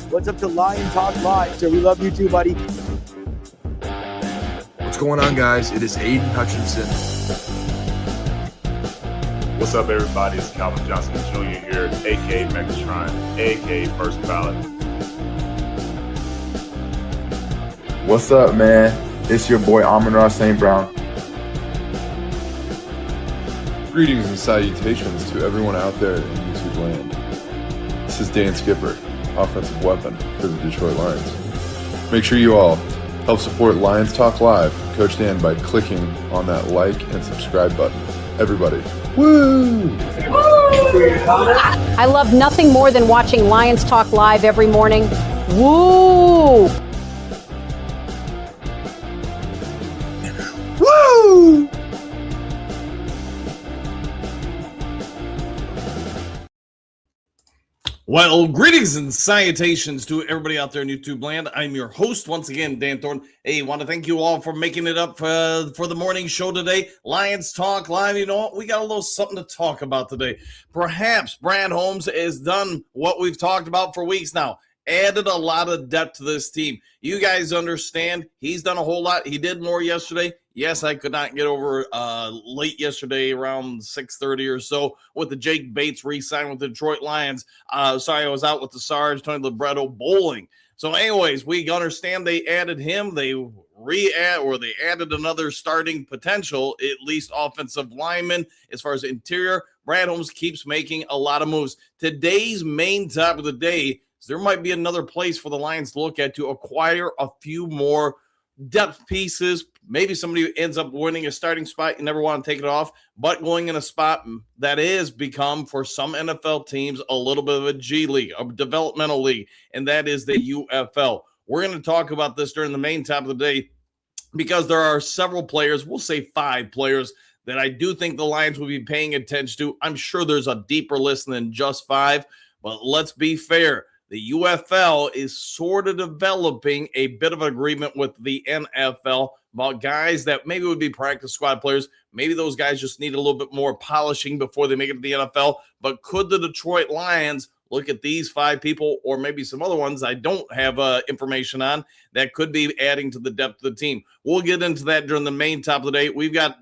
What's up to Lion Talk Live? So we love you too, buddy. What's going on, guys? It is Aiden Hutchinson. What's up, everybody? It's Calvin Johnson Jr. here, a.k.a. Megatron, a.k.a. First Ballot. What's up, man? It's your boy Amon-Ra St. Brown. Greetings and salutations to everyone out there in YouTube land. This is Dan Skipper, offensive weapon for the Detroit Lions. Make sure you all help support Lions Talk Live, Coach Dan, by clicking on that like and subscribe button. Everybody, woo! I love nothing more than watching Lions Talk Live every morning. Woo! Woo! Well, greetings and salutations to everybody out there in YouTube land. I'm your host once again, Dan Thorne. Hey, want to thank you all for making it up for the morning show today. Lions Talk Live. You know what? We got a little something to talk about today. Perhaps Brad Holmes has done what we've talked about for weeks now. Added a lot of depth to this team. You guys understand he's done a whole lot. He did more yesterday. Yes, I could not get over late yesterday around 6:30 or so with the Jake Bates re-sign with the Detroit Lions. Sorry, I was out with the Sarge, Tony Libretto bowling. So anyways, we understand they added him. They added another starting potential, at least offensive lineman. As far as interior, Brad Holmes keeps making a lot of moves. Today's main topic of the day is there might be another place for the Lions to look at to acquire a few more depth pieces. Maybe somebody who ends up winning a starting spot, you never want to take it off, but going in a spot that is become, for some NFL teams, a little bit of a G League, a developmental league, and that is the UFL. We're going to talk about this during the main topic of the day because there are several players, we'll say 5 players, that I do think the Lions will be paying attention to. I'm sure there's a deeper list than just 5, but let's be fair. The UFL is sort of developing a bit of an agreement with the NFL about guys that maybe would be practice squad players. Maybe those guys just need a little bit more polishing before they make it to the NFL. But could the Detroit Lions look at these 5 people or maybe some other ones I don't have information on that could be adding to the depth of the team? We'll get into that during the main top of the day. We've got,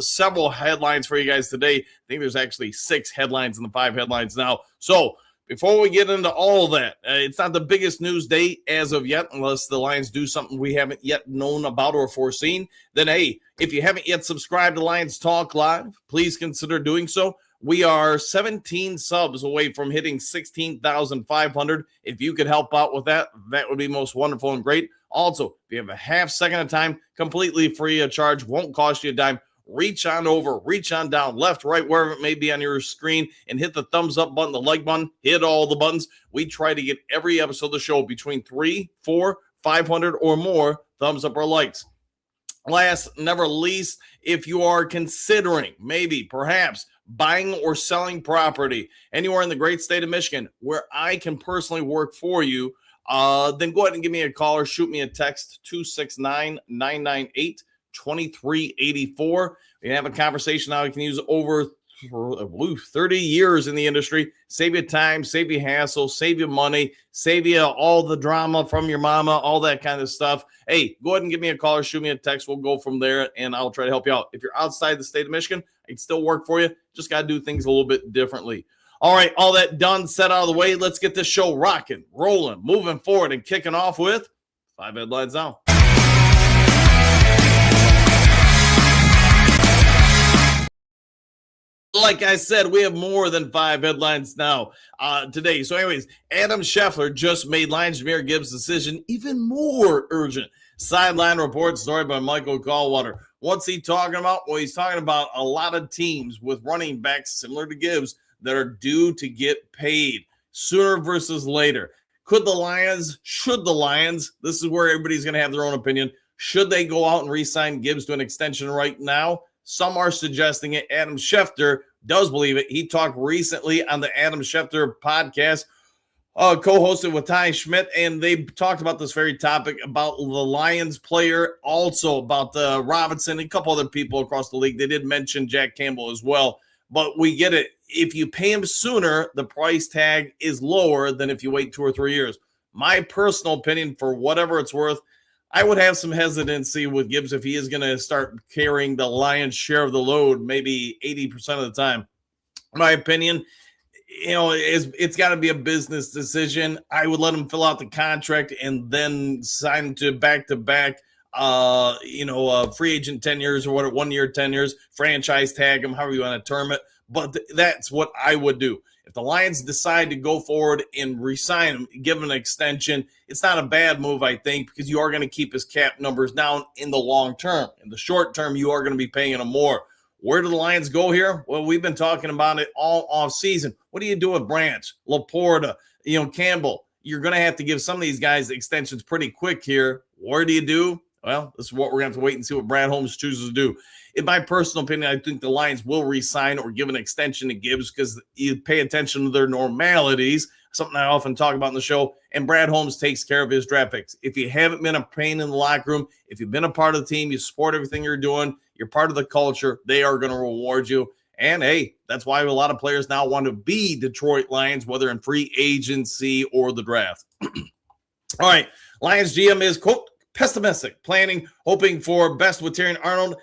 several headlines for you guys today. I think there's actually 6 headlines in the 5 headlines now. So before we get into all that, it's not the biggest news day as of yet, unless the Lions do something we haven't yet known about or foreseen. Then, hey, if you haven't yet subscribed to Lions Talk Live, please consider doing so. We are 17 subs away from hitting 16,500. If you could help out with that, that would be most wonderful and great. Also, if you have a half second of time, completely free of charge, won't cost you a dime. Reach on over, reach on down, left, right, wherever it may be on your screen, and hit the thumbs up button, the like button, hit all the buttons. We try to get every episode of the show between 3, 4, 500 or more thumbs up or likes. Last, never least, if you are considering maybe, perhaps, buying or selling property anywhere in the great state of Michigan where I can personally work for you, then go ahead and give me a call or shoot me a text, 269-998 2384. We can have a conversation now. You can use over 30 years in the industry. Save you time, save you hassle, save you money, save you all the drama from your mama, all that kind of stuff. Hey, go ahead and give me a call or shoot me a text. We'll go from there, and I'll try to help you out. If you're outside the state of Michigan, I can still work for you. Just got to do things a little bit differently. All right, all that done, set out of the way. Let's get this show rocking, rolling, moving forward, and kicking off with 5 headlines now. Like I said, we have more than 5 headlines now today. So anyways, Adam Scheffler just made Lions Jahmyr Gibbs' decision even more urgent. Sideline report story by Michael Callwater. What's he talking about? Well, he's talking about a lot of teams with running backs similar to Gibbs that are due to get paid sooner versus later. Should the Lions, this is where everybody's going to have their own opinion, should they go out and re-sign Gibbs to an extension right now? Some are suggesting it. Adam Schefter does believe it. He talked recently on the Adam Schefter podcast, co-hosted with Ty Schmidt, and they talked about this very topic, about the Lions player, also about Robinson and a couple other people across the league. They did mention Jack Campbell as well, but we get it. If you pay him sooner, the price tag is lower than if you wait 2 or 3 years. My personal opinion, for whatever it's worth, I would have some hesitancy with Gibbs if he is going to start carrying the lion's share of the load, maybe 80% of the time. My opinion, it's got to be a business decision. I would let him fill out the contract and then sign to back-to-back, free agent 10 years or what, 1 year, 10 years, franchise tag him, however you want to term it. But that's what I would do. If the Lions decide to go forward and re-sign him, give him an extension, it's not a bad move, I think, because you are going to keep his cap numbers down in the long term. In the short term, you are going to be paying him more. Where do the Lions go here? Well, we've been talking about it all off season. What do you do with Branch, Laporta, Campbell? You're going to have to give some of these guys extensions pretty quick here. Where do you do? Well, this is what we're going to have to wait and see what Brad Holmes chooses to do. In my personal opinion, I think the Lions will re-sign or give an extension to Gibbs because you pay attention to their normalities, something I often talk about in the show, and Brad Holmes takes care of his draft picks. If you haven't been a pain in the locker room, if you've been a part of the team, you support everything you're doing, you're part of the culture, they are going to reward you. And, hey, that's why a lot of players now want to be Detroit Lions, whether in free agency or the draft. All right, Lions GM is, quote, pessimistic, planning, hoping for best with Terrion Arnold.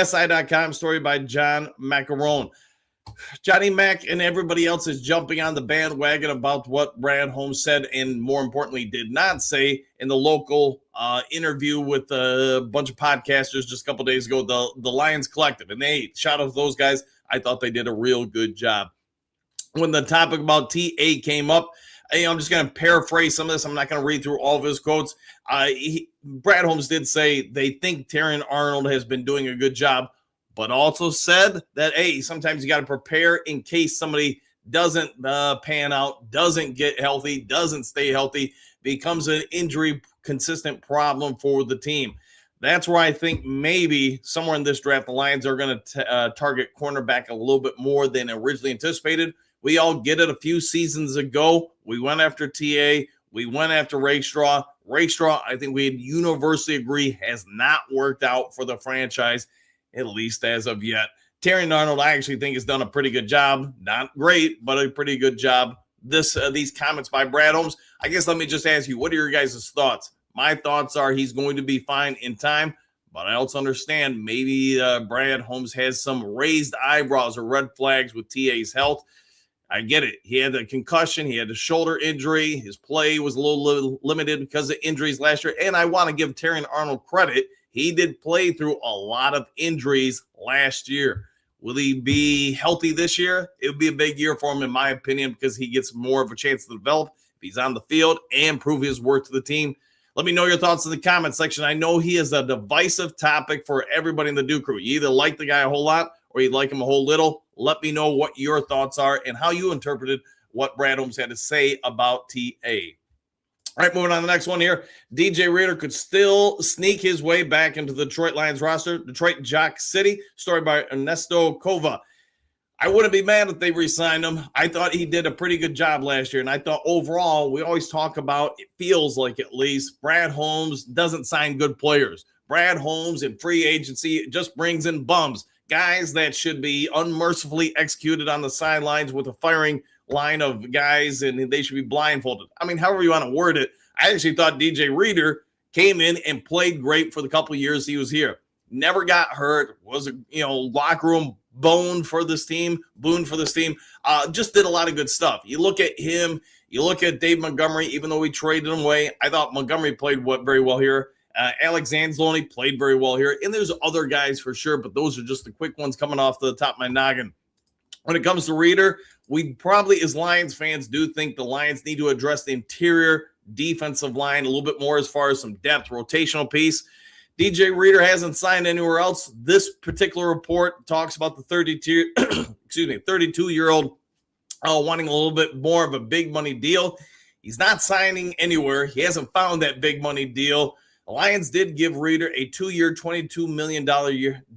SI.com story by John Macarone. Johnny Mac and everybody else is jumping on the bandwagon about what Brad Holmes said and, more importantly, did not say in the local interview with a bunch of podcasters just a couple days ago, the Lions Collective. And they shout out to those guys. I thought they did a real good job. When the topic about TA came up, I'm just going to paraphrase some of this. I'm not going to read through all of his quotes. Brad Holmes did say they think Terrion Arnold has been doing a good job, but also said that, hey, sometimes you got to prepare in case somebody doesn't pan out, doesn't get healthy, doesn't stay healthy, becomes an injury consistent problem for the team. That's where I think maybe somewhere in this draft, the Lions are going to target cornerback a little bit more than originally anticipated. We all get it a few seasons ago. We went after TA. We went after Rakestraw. Rakestraw, I think we'd universally agree, has not worked out for the franchise, at least as of yet. Terrion Arnold, I actually think, has done a pretty good job. Not great, but a pretty good job. These comments by Brad Holmes, I guess let me just ask you, what are your guys' thoughts? My thoughts are he's going to be fine in time, but I also understand maybe Brad Holmes has some raised eyebrows or red flags with TA's health. I get it. He had a concussion. He had a shoulder injury. His play was a little limited because of injuries last year. And I want to give Terrion Arnold credit. He did play through a lot of injuries last year. Will he be healthy this year? It would be a big year for him, in my opinion, because he gets more of a chance to develop if he's on the field and prove his worth to the team. Let me know your thoughts in the comment section. I know he is a divisive topic for everybody in the Duke crew. You either like the guy a whole lot or you like him a whole little. Let me know what your thoughts are and how you interpreted what Brad Holmes had to say about TA. All right, moving on to the next one here. DJ Reader could still sneak his way back into the Detroit Lions roster. Detroit Jock City, story by Ernesto Cova. I wouldn't be mad if they re-signed him. I thought he did a pretty good job last year, and I thought overall, we always talk about, it feels like at least, Brad Holmes doesn't sign good players. Brad Holmes in free agency just brings in bums. Guys that should be unmercifully executed on the sidelines with a firing line of guys, and they should be blindfolded. I mean, however you want to word it, I actually thought DJ Reader came in and played great for the couple of years he was here. Never got hurt, was a locker room boon for this team. Just did a lot of good stuff. You look at him, you look at Dave Montgomery, even though we traded him away, I thought Montgomery played very well here. Alex Anzalone played very well here. And there's other guys for sure, but those are just the quick ones coming off the top of my noggin. When it comes to Reader, we probably, as Lions fans, do think the Lions need to address the interior defensive line a little bit more as far as some depth, rotational piece. DJ Reader hasn't signed anywhere else. This particular report talks about the 32-year-old wanting a little bit more of a big money deal. He's not signing anywhere. He hasn't found that big money deal. The Lions did give Reader a 2-year, $22 million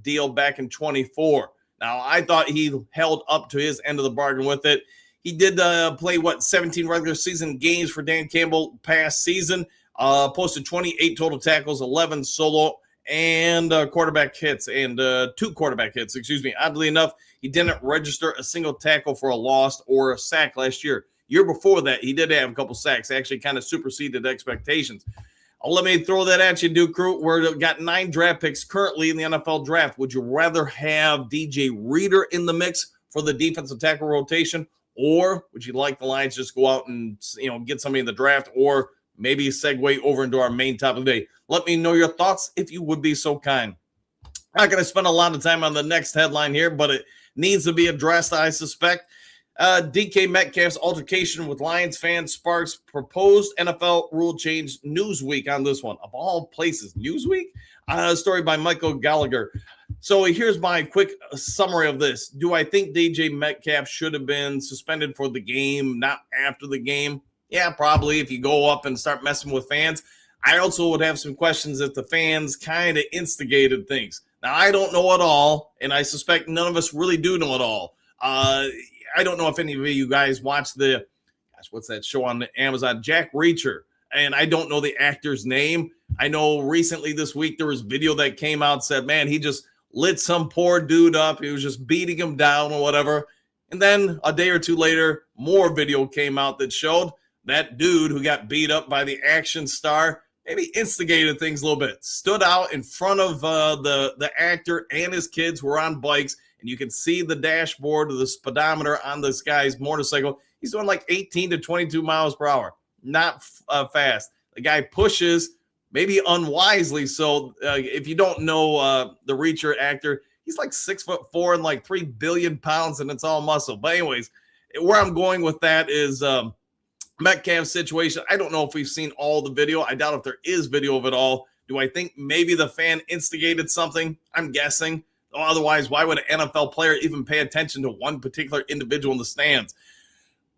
deal back in 24. Now, I thought he held up to his end of the bargain with it. He did play, 17 regular season games for Dan Campbell past season, posted 28 total tackles, 11 solo, and quarterback hits, and 2 quarterback hits, Oddly enough, he didn't register a single tackle for a loss or a sack last year. Year before that, he did have a couple sacks, actually kind of superseded expectations. Let me throw that at you, Duke Crew. We've got 9 draft picks currently in the NFL draft. Would you rather have DJ Reader in the mix for the defensive tackle rotation, or would you like the Lions just go out and get somebody in the draft, or maybe segue over into our main topic of the day? Let me know your thoughts if you would be so kind. I'm not going to spend a lot of time on the next headline here, but it needs to be addressed, I suspect. DK Metcalf's altercation with Lions fans sparks proposed NFL rule change. Newsweek on this one. Of all places, Newsweek? A story by Michael Gallagher. So here's my quick summary of this. Do I think DJ Metcalf should have been suspended for the game, not after the game? Yeah, probably, if you go up and start messing with fans. I also would have some questions if the fans kind of instigated things. Now, I don't know it all, and I suspect none of us really do know it all. I don't know if any of you guys watch what's that show on Amazon? Jack Reacher. And I don't know the actor's name. I know recently this week there was video that came out, said, man, he just lit some poor dude up. He was just beating him down or whatever. And then a day or two later, more video came out that showed that dude who got beat up by the action star maybe instigated things a little bit. Stood out in front of the actor and his kids who were on bikes. And you can see the dashboard of the speedometer on this guy's motorcycle. He's doing like 18 to 22 miles per hour. Not fast. The guy pushes, maybe unwisely. So if you don't know the Reacher actor, he's like 6'4" and like 3 billion pounds, and it's all muscle. But anyways, where I'm going with that is Metcalf's situation. I don't know if we've seen all the video. I doubt if there is video of it all. Do I think maybe the fan instigated something? I'm guessing. Otherwise, why would an NFL player even pay attention to one particular individual in the stands?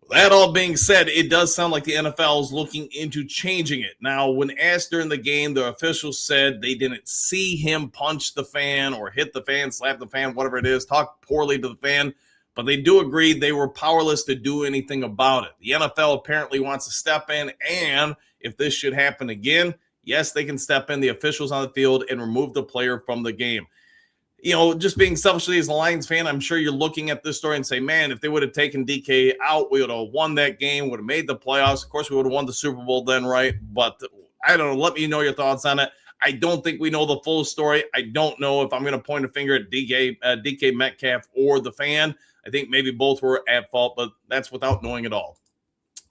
That all being said, it does sound like the NFL is looking into changing it. Now, when asked during the game, the officials said they didn't see him punch the fan or hit the fan, slap the fan, whatever it is, talk poorly to the fan, but they do agree they were powerless to do anything about it. The NFL apparently wants to step in, and if this should happen again, yes, they can step in, the officials on the field, and remove the player from the game. Just being selfishly as a Lions fan, I'm sure you're looking at this story and say, man, if they would have taken DK out, we would have won that game, would have made the playoffs. Of course, we would have won the Super Bowl then, right? But I don't know. Let me know your thoughts on it. I don't think we know the full story. I don't know if I'm going to point a finger at DK Metcalf or the fan. I think maybe both were at fault, but that's without knowing it all.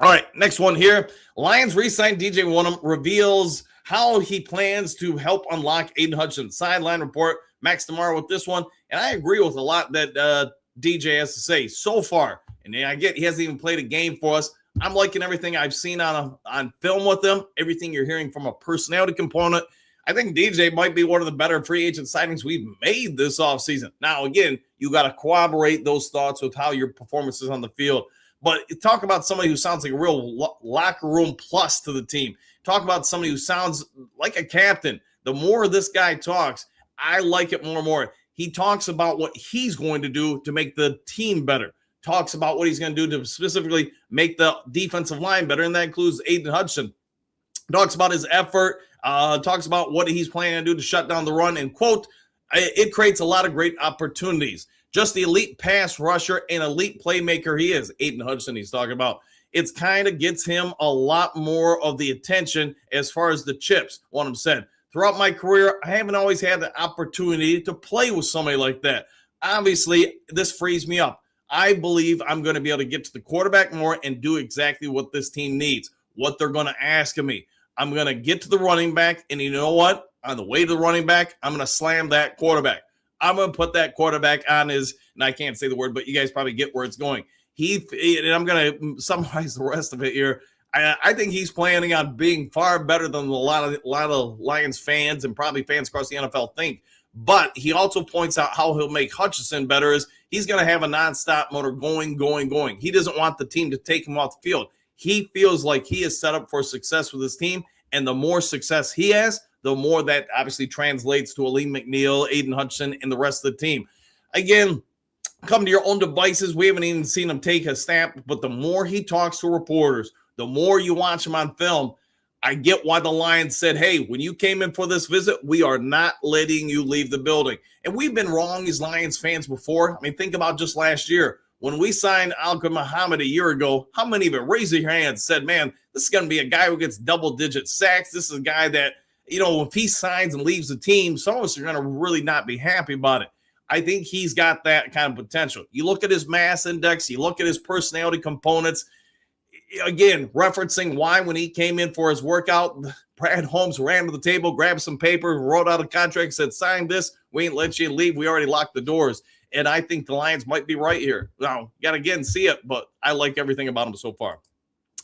All right, next one here. Lions re-signed DJ Wonnum, reveals how he plans to help unlock Aiden Hutchinson. Sideline report. Max tomorrow with this one, and I agree with a lot that DJ has to say so far. And I get he hasn't even played a game for us. I'm liking everything I've seen on film with him, everything you're hearing from a personality component. I think DJ might be one of the better free agent signings we've made this offseason. Now, again, you got to corroborate those thoughts with how your performance is on the field. But talk about somebody who sounds like a real locker room plus to the team. Talk about somebody who sounds like a captain. The more this guy talks, I like it more and more. He talks about what he's going to do to make the team better. Talks about what he's going to do to specifically make the defensive line better, and that includes Aiden Hutchinson. Talks about his effort. Talks about what he's planning to do to shut down the run. And, quote, it creates a lot of great opportunities. Just the elite pass rusher and elite playmaker he is, Aiden Hutchinson he's talking about. It's kind of gets him a lot more of the attention as far as the chips, one of them said. Throughout my career, I haven't always had the opportunity to play with somebody like that. Obviously, this frees me up. I believe I'm going to be able to get to the quarterback more and do exactly what this team needs, what they're going to ask of me. I'm going to get to the running back, and you know what? On the way to the running back, I'm going to slam that quarterback. I'm going to put that quarterback on his, and I can't say the word, but you guys probably get where it's going. And I'm going to summarize the rest of it here. I think he's planning on being far better than a lot of Lions fans and probably fans across the NFL think. But he also points out how he'll make Hutchinson better is he's going to have a nonstop motor going. He doesn't want the team to take him off the field. He feels like he is set up for success with his team, and the more success he has, the more that obviously translates to Aleem McNeil, Aiden Hutchinson, and the rest of the team. Again, come to your own devices. We haven't even seen him take a snap, but the more he talks to reporters, the more you watch him on film, I get why the Lions said, hey, when you came in for this visit, we are not letting you leave the building. And we've been wrong as Lions fans before. I mean, think about just last year When we signed Alka Muhammad a year ago, how many of it raised your hand said, man, this is going to be a guy who gets double-digit sacks. This is a guy that, if he signs and leaves the team, some of us are going to really not be happy about it. I think he's got that kind of potential. You look at his mass index, you look at his personality components. Again, referencing why when he came in for his workout, Brad Holmes ran to the table, grabbed some paper, wrote out a contract, said, sign this. We ain't let you leave. We already locked the doors. And I think the Lions might be right here. Now, got to again see it, but I like everything about him so far.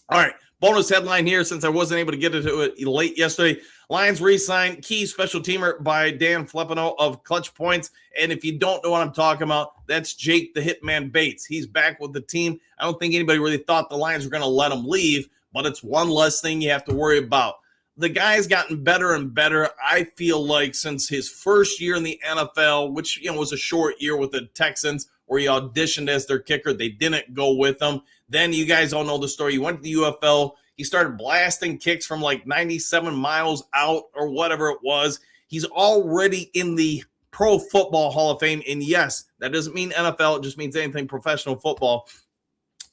All right, bonus headline here since I wasn't able to get into it late yesterday. Lions re-signed key special teamer by Dan Fleppino of Clutch Points. And if you don't know what I'm talking about, that's Jake the Hitman Bates. He's back with the team. I don't think anybody really thought the Lions were going to let him leave, but it's one less thing you have to worry about. The guy's gotten better and better, I feel like, since his first year in the NFL, which was a short year with the Texans, where he auditioned as their kicker. They didn't go with him. Then you guys all know the story. He went to the UFL. He started blasting kicks from like 97 miles out or whatever it was. He's already in the Pro Football Hall of Fame. And yes, that doesn't mean NFL. It just means anything professional football.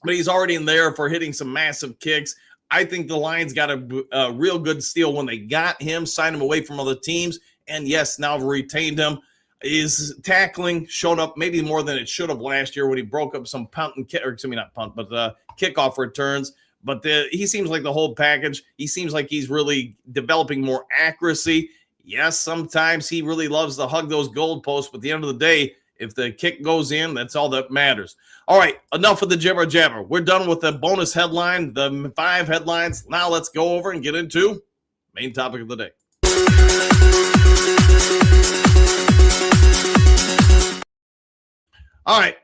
But he's already in there for hitting some massive kicks. I think the Lions got a real good steal when they got him, signed him away from other teams, and yes, now retained him. His tackling showed up maybe more than it should have last year when he broke up some kickoff returns. But he seems like the whole package. He seems like he's really developing more accuracy. Yes, sometimes he really loves to hug those goalposts, but at the end of the day, if the kick goes in, that's all that matters. All right, enough of the jibber jabber. We're done with the bonus headline, the 5 headlines. Now let's go over and get into main topic of the day. All right,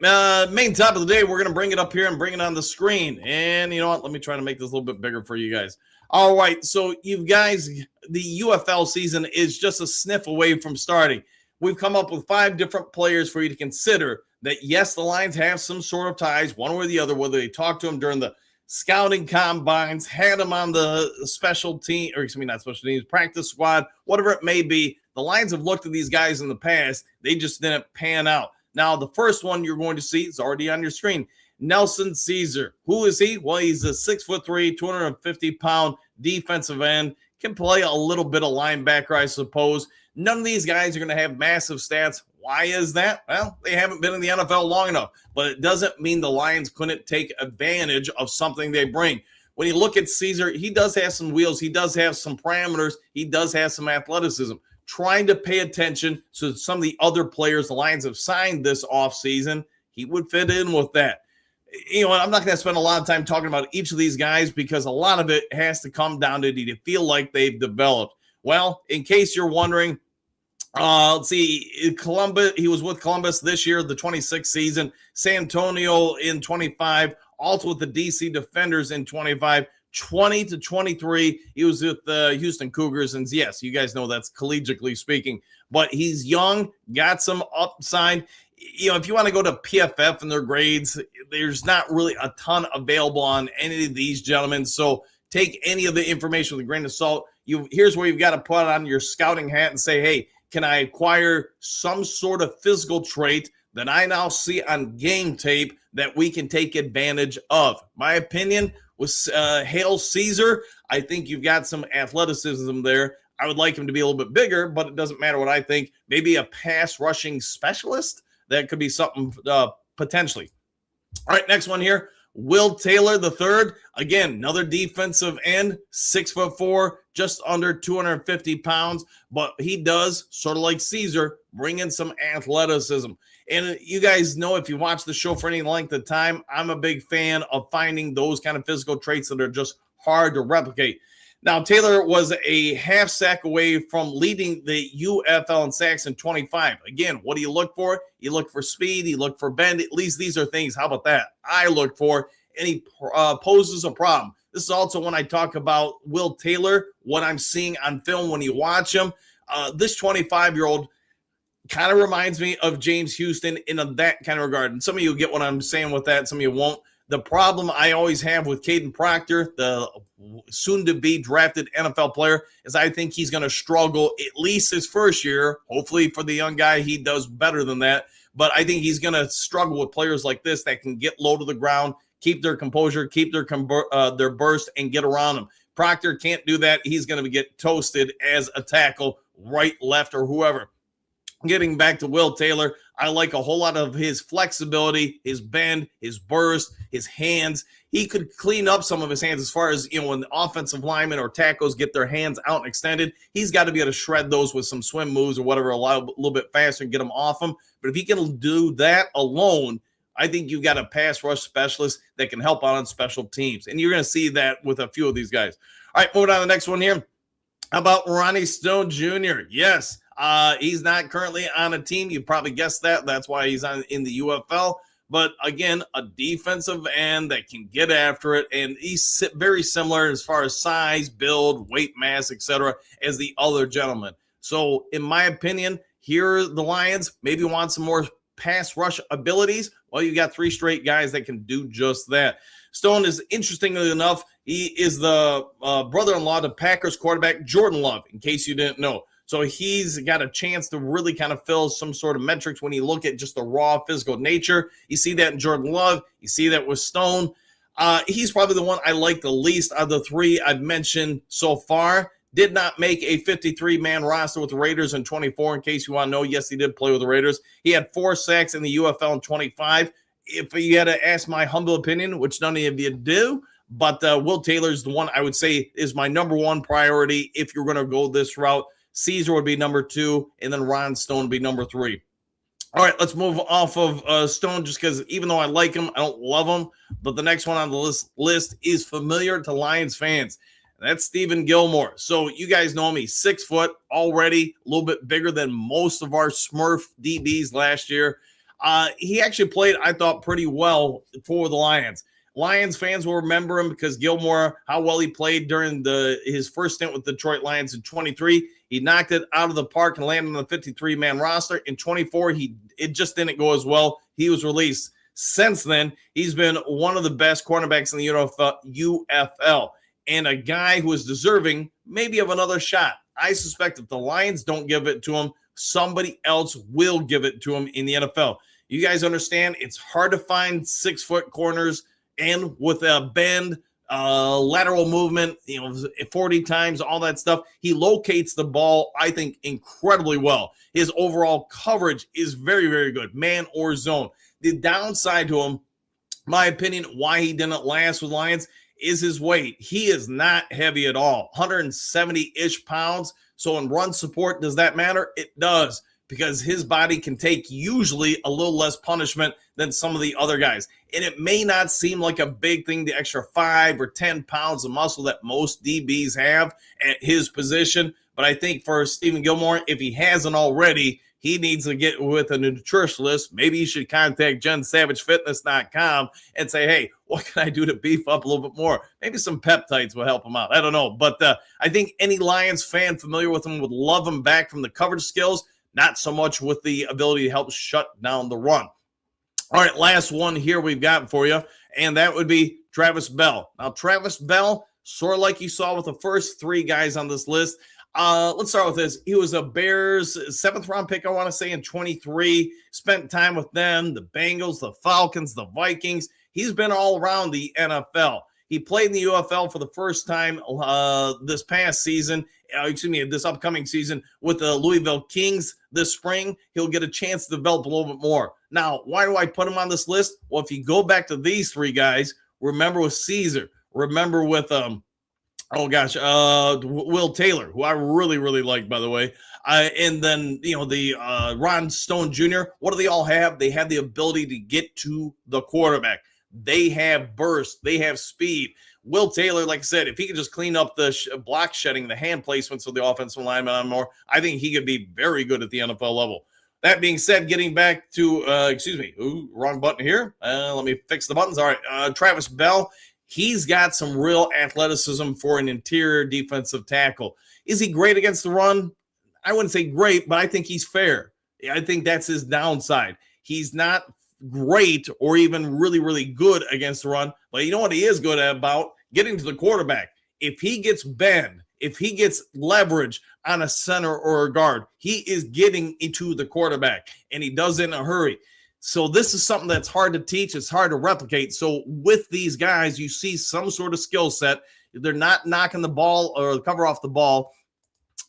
main topic of the day, we're going to bring it up here and bring it on the screen. And you know what? Let me try to make this a little bit bigger for you guys. All right, so you guys, the UFL season is just a sniff away from starting. We've come up with 5 different players for you to consider that, yes, the Lions have some sort of ties, one way or the other, whether they talked to him during the scouting combines, had him on the special team, or excuse me, not special teams, practice squad, whatever it may be. The Lions have looked at these guys in the past. They just didn't pan out. Now, the first one you're going to see is already on your screen. Nelson Caesar. Who is he? Well, he's a 6'3", 250-pound defensive end. Can play a little bit of linebacker, I suppose. None of these guys are going to have massive stats. Why is that? Well, they haven't been in the NFL long enough, but it doesn't mean the Lions couldn't take advantage of something they bring. When you look at Caesar, he does have some wheels. He does have some parameters. He does have some athleticism. Trying to pay attention to some of the other players the Lions have signed this offseason, he would fit in with that. I'm not going to spend a lot of time talking about each of these guys because a lot of it has to come down to, do you feel like they've developed? Well, in case you're wondering, let's see, Columbus, he was with Columbus this year, the 26th season, San Antonio in 25, also with the DC Defenders in 25, 20 to 23, he was with the Houston Cougars, and yes, you guys know that's collegiately speaking, but he's young, got some upside. If you want to go to PFF and their grades, there's not really a ton available on any of these gentlemen, so take any of the information with a grain of salt. Here's where you've got to put on your scouting hat and say, hey, can I acquire some sort of physical trait that I now see on game tape that we can take advantage of? My opinion was Hail Caesar. I think you've got some athleticism there. I would like him to be a little bit bigger, but it doesn't matter what I think. Maybe a pass rushing specialist. That could be something potentially. All right, next one here. Will Taylor III, again, another defensive end, 6'4", just under 250 pounds, but he does, sort of like Caesar, bring in some athleticism. And you guys know, if you watch the show for any length of time, I'm a big fan of finding those kind of physical traits that are just hard to replicate. Now, Taylor was a half sack away from leading the UFL in sacks in 25. Again, what do you look for? You look for speed. You look for bend. At least these are things, how about that, I look for, and he poses a problem. This is also when I talk about Will Taylor, what I'm seeing on film when you watch him. This 25-year-old kind of reminds me of James Houston in that kind of regard. And some of you get what I'm saying with that. Some of you won't. The problem I always have with Caden Proctor, the soon-to-be drafted NFL player, is I think he's going to struggle at least his first year. Hopefully for the young guy, he does better than that. but I think he's going to struggle with players like this that can get low to the ground, keep their composure, keep their burst, and get around him. Proctor can't do that. He's going to get toasted as a tackle, right, left, or whoever. Getting back to Will Taylor, I like a whole lot of his flexibility, his bend, his burst, his hands. He could clean up some of his hands as far as, when the offensive linemen or tackles get their hands out and extended. He's got to be able to shred those with some swim moves or whatever, a little bit faster and get them off him. But if he can do that alone, I think you've got a pass rush specialist that can help out on special teams. And you're going to see that with a few of these guys. All right, moving on to the next one here. How about Ronnie Stone Jr.? Yes. He's not currently on a team. You probably guessed that. That's why he's in the UFL. But again, a defensive end that can get after it, and he's very similar as far as size, build, weight mass, etc., as the other gentleman. So, in my opinion, here the Lions maybe want some more pass rush abilities. Well, you got 3 straight guys that can do just that. Stone is, interestingly enough, he is the brother-in-law to Packers quarterback Jordan Love, in case you didn't know. So he's got a chance to really kind of fill some sort of metrics when you look at just the raw physical nature. You see that in Jordan Love. You see that with Stone. He's probably the one I like the least of the 3 I've mentioned so far. Did not make a 53-man roster with the Raiders in 24, in case you want to know. Yes, he did play with the Raiders. He had 4 sacks in the UFL in 25. If you had to ask my humble opinion, which none of you do, but Will Taylor's the one I would say is my number 1 priority if you're going to go this route. Caesar would be number 2, and then Ron Stone would be number 3. All right, let's move off of Stone just because even though I like him, I don't love him. But the next one on the list is familiar to Lions fans. That's Stephen Gilmore. So you guys know me, 6 foot already, a little bit bigger than most of our Smurf DBs last year. He actually played, I thought, pretty well for the Lions. Lions fans will remember him because Gilmore, how well he played during his first stint with the Detroit Lions in 23. He knocked it out of the park and landed on the 53-man roster. In 24, it just didn't go as well. He was released. Since then, he's been one of the best cornerbacks in the UFL and a guy who is deserving maybe of another shot. I suspect if the Lions don't give it to him, somebody else will give it to him in the NFL. You guys understand it's hard to find 6-foot corners and with a bend, lateral movement, 40 times, all that stuff. He locates the ball, I think, incredibly well. His overall coverage is very, very good, man or zone. The downside to him, my opinion, why he didn't last with Lions is his weight. He is not heavy at all, 170-ish pounds. So in run support, does that matter? It does, because his body can take usually a little less punishment than some of the other guys. And it may not seem like a big thing, the extra 5 or 10 pounds of muscle that most DBs have at his position. But I think for Stephen Gilmore, if he hasn't already, he needs to get with a nutritionist. Maybe you should contact JenSavageFitness.com and say, hey, what can I do to beef up a little bit more? Maybe some peptides will help him out. I don't know. But I think any Lions fan familiar with him would love him back from the coverage skills, not so much with the ability to help shut down the run. All right, last one here we've got for you, and that would be Travis Bell. Now, Travis Bell, sort of like you saw with the first 3 guys on this list, let's start with this. He was a Bears 7th-round pick, I want to say, in 23. Spent time with them, the Bengals, the Falcons, the Vikings. He's been all around the NFL. He played in the UFL for the first time this past season, this upcoming season with the Louisville Kings this spring. He'll get a chance to develop a little bit more. Now, why do I put him on this list? Well, if you go back to these 3 guys, remember with Caesar, remember with Will Taylor, who I really, really like, by the way. And then, the Ron Stone Jr., what do they all have? They have the ability to get to the quarterback. They have burst. They have speed. Will Taylor, like I said, if he could just clean up the block shedding, the hand placements of the offensive lineman on more, I think he could be very good at the NFL level. That being said, getting back to, wrong button here. Let me fix the buttons. All right, Travis Bell. He's got some real athleticism for an interior defensive tackle. Is he great against the run? I wouldn't say great, but I think he's fair. I think that's his downside. He's not great or even really, really good against the run, but you know what he is good at about? Getting to the quarterback. If he gets bend, if he gets leverage on a center or a guard, he is getting into the quarterback, and he does it in a hurry. So this is something that's hard to teach. It's hard to replicate. So with these guys, you see some sort of skill set. They're not knocking the ball or the cover off the ball.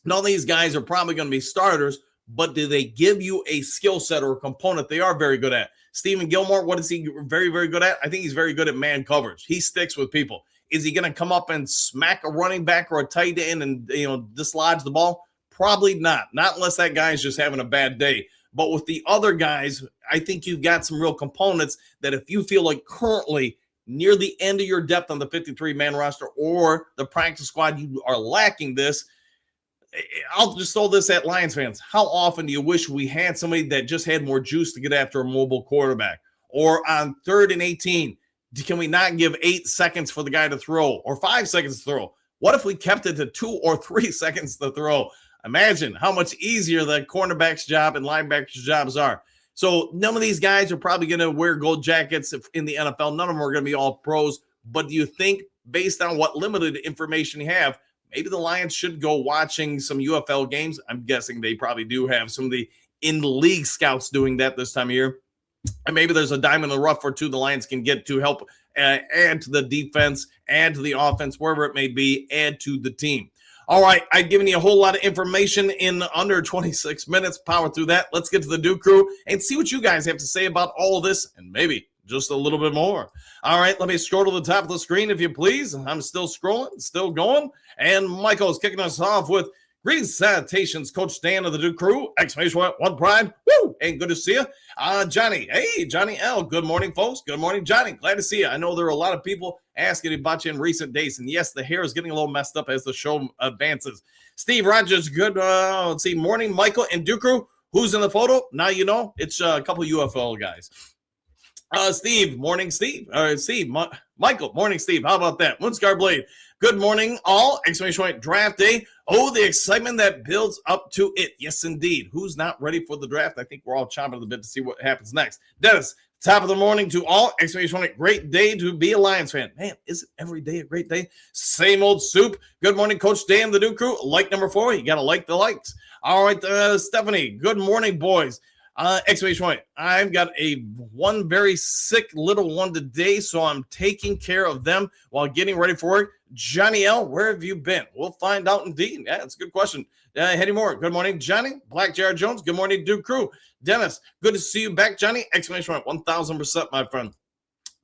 None of these guys are probably going to be starters, but do they give you a skill set or a component they are very good at? Stephen Gilmore, what is he very, very good at? I think he's very good at man coverage. He sticks with people. Is he going to come up and smack a running back or a tight end and dislodge the ball? Probably not. Not unless that guy's just having a bad day. But with the other guys, I think you've got some real components that if you feel like currently near the end of your depth on the 53-man roster or the practice squad, you are lacking this. I'll just throw this at Lions fans. How often do you wish we had somebody that just had more juice to get after a mobile quarterback? Or on 3rd and 18, can we not give 8 seconds for the guy to throw or 5 seconds to throw? What if we kept it to 2 or 3 seconds to throw? Imagine how much easier the cornerback's job and linebacker's jobs are. So none of these guys are probably going to wear gold jackets in the NFL. None of them are going to be all pros. But do you think, based on what limited information you have, maybe the Lions should go watching some UFL games? I'm guessing they probably do have some of the in-league scouts doing that this time of year. And maybe there's a diamond in the rough or two the Lions can get to help add to the defense, add to the offense, wherever it may be, add to the team. All right, I've given you a whole lot of information in under 26 minutes. Power through that. Let's get to the Duke Crew and see what you guys have to say about all of this and maybe just a little bit more. All right, let me scroll to the top of the screen, if you please. I'm still scrolling, still going. And Michael's kicking us off with greetings, salutations, Coach Dan of the Duke Crew. Exclamation point, one pride. Woo! And good to see you. Johnny. Hey, Johnny L. Good morning, folks. Good morning, Johnny. Glad to see you. I know there are a lot of people asking about you in recent days. And yes, the hair is getting a little messed up as the show advances. Steve Rogers, good. Let's see. Morning, Michael and Duke Crew. Who's in the photo? Now you know. It's a couple of UFL guys. Steve, morning, Steve. Michael, morning, Steve. How about that? Moonscar Blade. Good morning, all. Exclamation point, draft day. Oh, the excitement that builds up to it. Yes, indeed. Who's not ready for the draft? I think we're all chomping at the bit to see what happens next. Dennis, top of the morning to all. Exclamation point, great day to be a Lions fan. Man, isn't every day a great day? Same old soup. Good morning, Coach Dan, the Duke Crew. Like number 4. You got to like the likes. All right, Stephanie. Good morning, boys. Exclamation point. I've got one very sick little one today, so I'm taking care of them while getting ready for work. Johnny L., where have you been? We'll find out indeed. Yeah, that's a good question. Hetty Moore, good morning, Johnny. Black Jared Jones, good morning, Duke Crew. Dennis, good to see you back, Johnny. Exclamation point, 1,000%, my friend.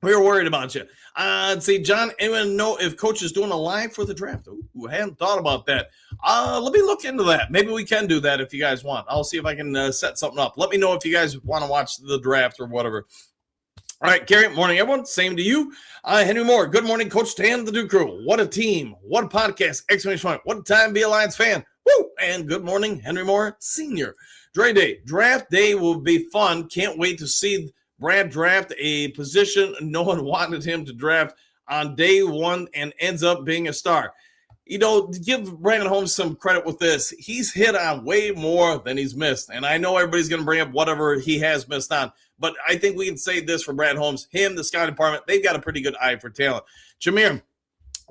We were worried about you. Let's see, John, anyone know if Coach is doing a live for the draft? Ooh, I hadn't thought about that. Let me look into that. Maybe we can do that if you guys want. I'll see if I can set something up. Let me know if you guys want to watch the draft or whatever. All right, Gary, morning, everyone. Same to you. Henry Moore, good morning, Coach Dan, the Duke Crew. What a team. What a podcast. Exclamation point. What a time to be a Lions fan. Woo! And good morning, Henry Moore, Sr. Dre Day. Draft day will be fun. Can't wait to see Brad draft a position no one wanted him to draft on day one and ends up being a star. You know, to give Brandon Holmes some credit with this, he's hit on way more than he's missed. And I know everybody's going to bring up whatever he has missed on. But I think we can say this for Brad Holmes. Him, the scouting department, they've got a pretty good eye for talent. Jameer,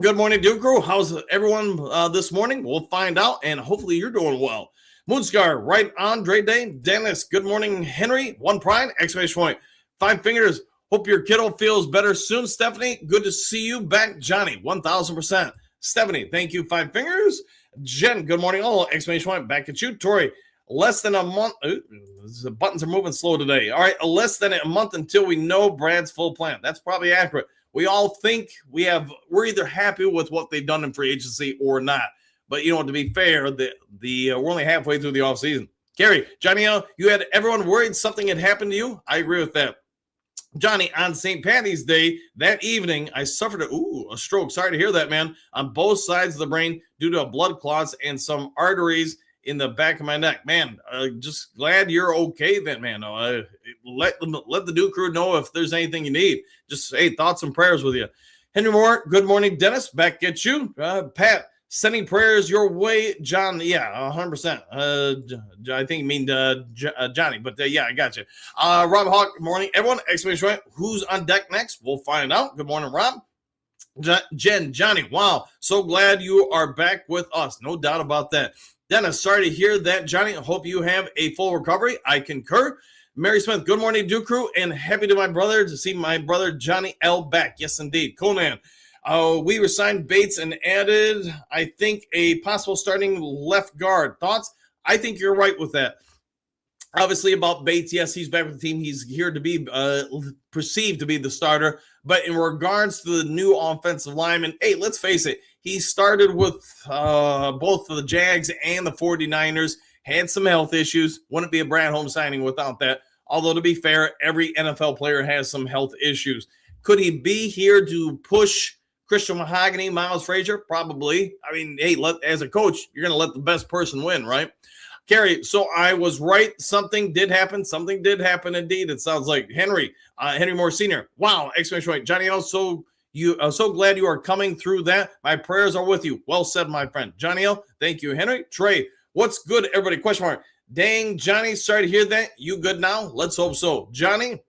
good morning, Duke Crew. How's everyone this morning? We'll find out, and hopefully you're doing well. Moonscar, right on Dre Day. Dennis, good morning, Henry. One pride, exclamation point. 5 fingers. Hope your kiddo feels better soon. Stephanie, good to see you back. Johnny, 1,000%. Stephanie, thank you. 5 fingers. Jen, good morning. All exclamation point. Back at you. Tori, less than a month. The buttons are moving slow today. All right, less than a month until we know Brad's full plan. That's probably accurate. We all think we're either happy with what they've done in free agency or not. But you know, to be fair, we're only halfway through the offseason. Gary, Johnny, you had everyone worried something had happened to you. I agree with that. Johnny, on St. Patty's Day, that evening, I suffered a stroke. Sorry to hear that, man. On both sides of the brain due to blood clots and some arteries in the back of my neck. Man, just glad you're okay then, man. Let the Duke Crew know if there's anything you need. Just, hey, thoughts and prayers with you. Henry Moore, good morning, Dennis. Back at you. Pat, sending prayers your way. John, yeah, 100%. I think you mean Johnny, but yeah, I got you. Rob Hawk, good morning, everyone. Exclamation point. Who's on deck next? We'll find out. Good morning, Rob. Jen, Johnny, wow. So glad you are back with us. No doubt about that. Dennis, sorry to hear that, Johnny. I hope you have a full recovery. I concur. Mary Smith, good morning, Duke Crew, and happy to my brother to see my brother Johnny L back. Yes, indeed. Conan, we resigned Bates and added, I think, a possible starting left guard. Thoughts? I think you're right with that. Obviously, about Bates, yes, he's back with the team. He's here to be perceived to be the starter. But in regards to the new offensive lineman, hey, let's face it, he started with both the Jags and the 49ers, had some health issues. Wouldn't be a Brad Holmes signing without that. Although, to be fair, every NFL player has some health issues. Could he be here to push Christian Mahogany, Miles Frazier? Probably. I mean, hey, as a coach, you're going to let the best person win, right? Carrie, so I was right. Something did happen. Something did happen indeed. It sounds like Henry Moore Sr. Wow! Exclamation point. Johnny L. So glad you are coming through that. My prayers are with you. Well said, my friend. Johnny L. Thank you, Henry. Trey, what's good, everybody? Question mark. Dang, Johnny, sorry to hear that. You good now? Let's hope so. Johnny,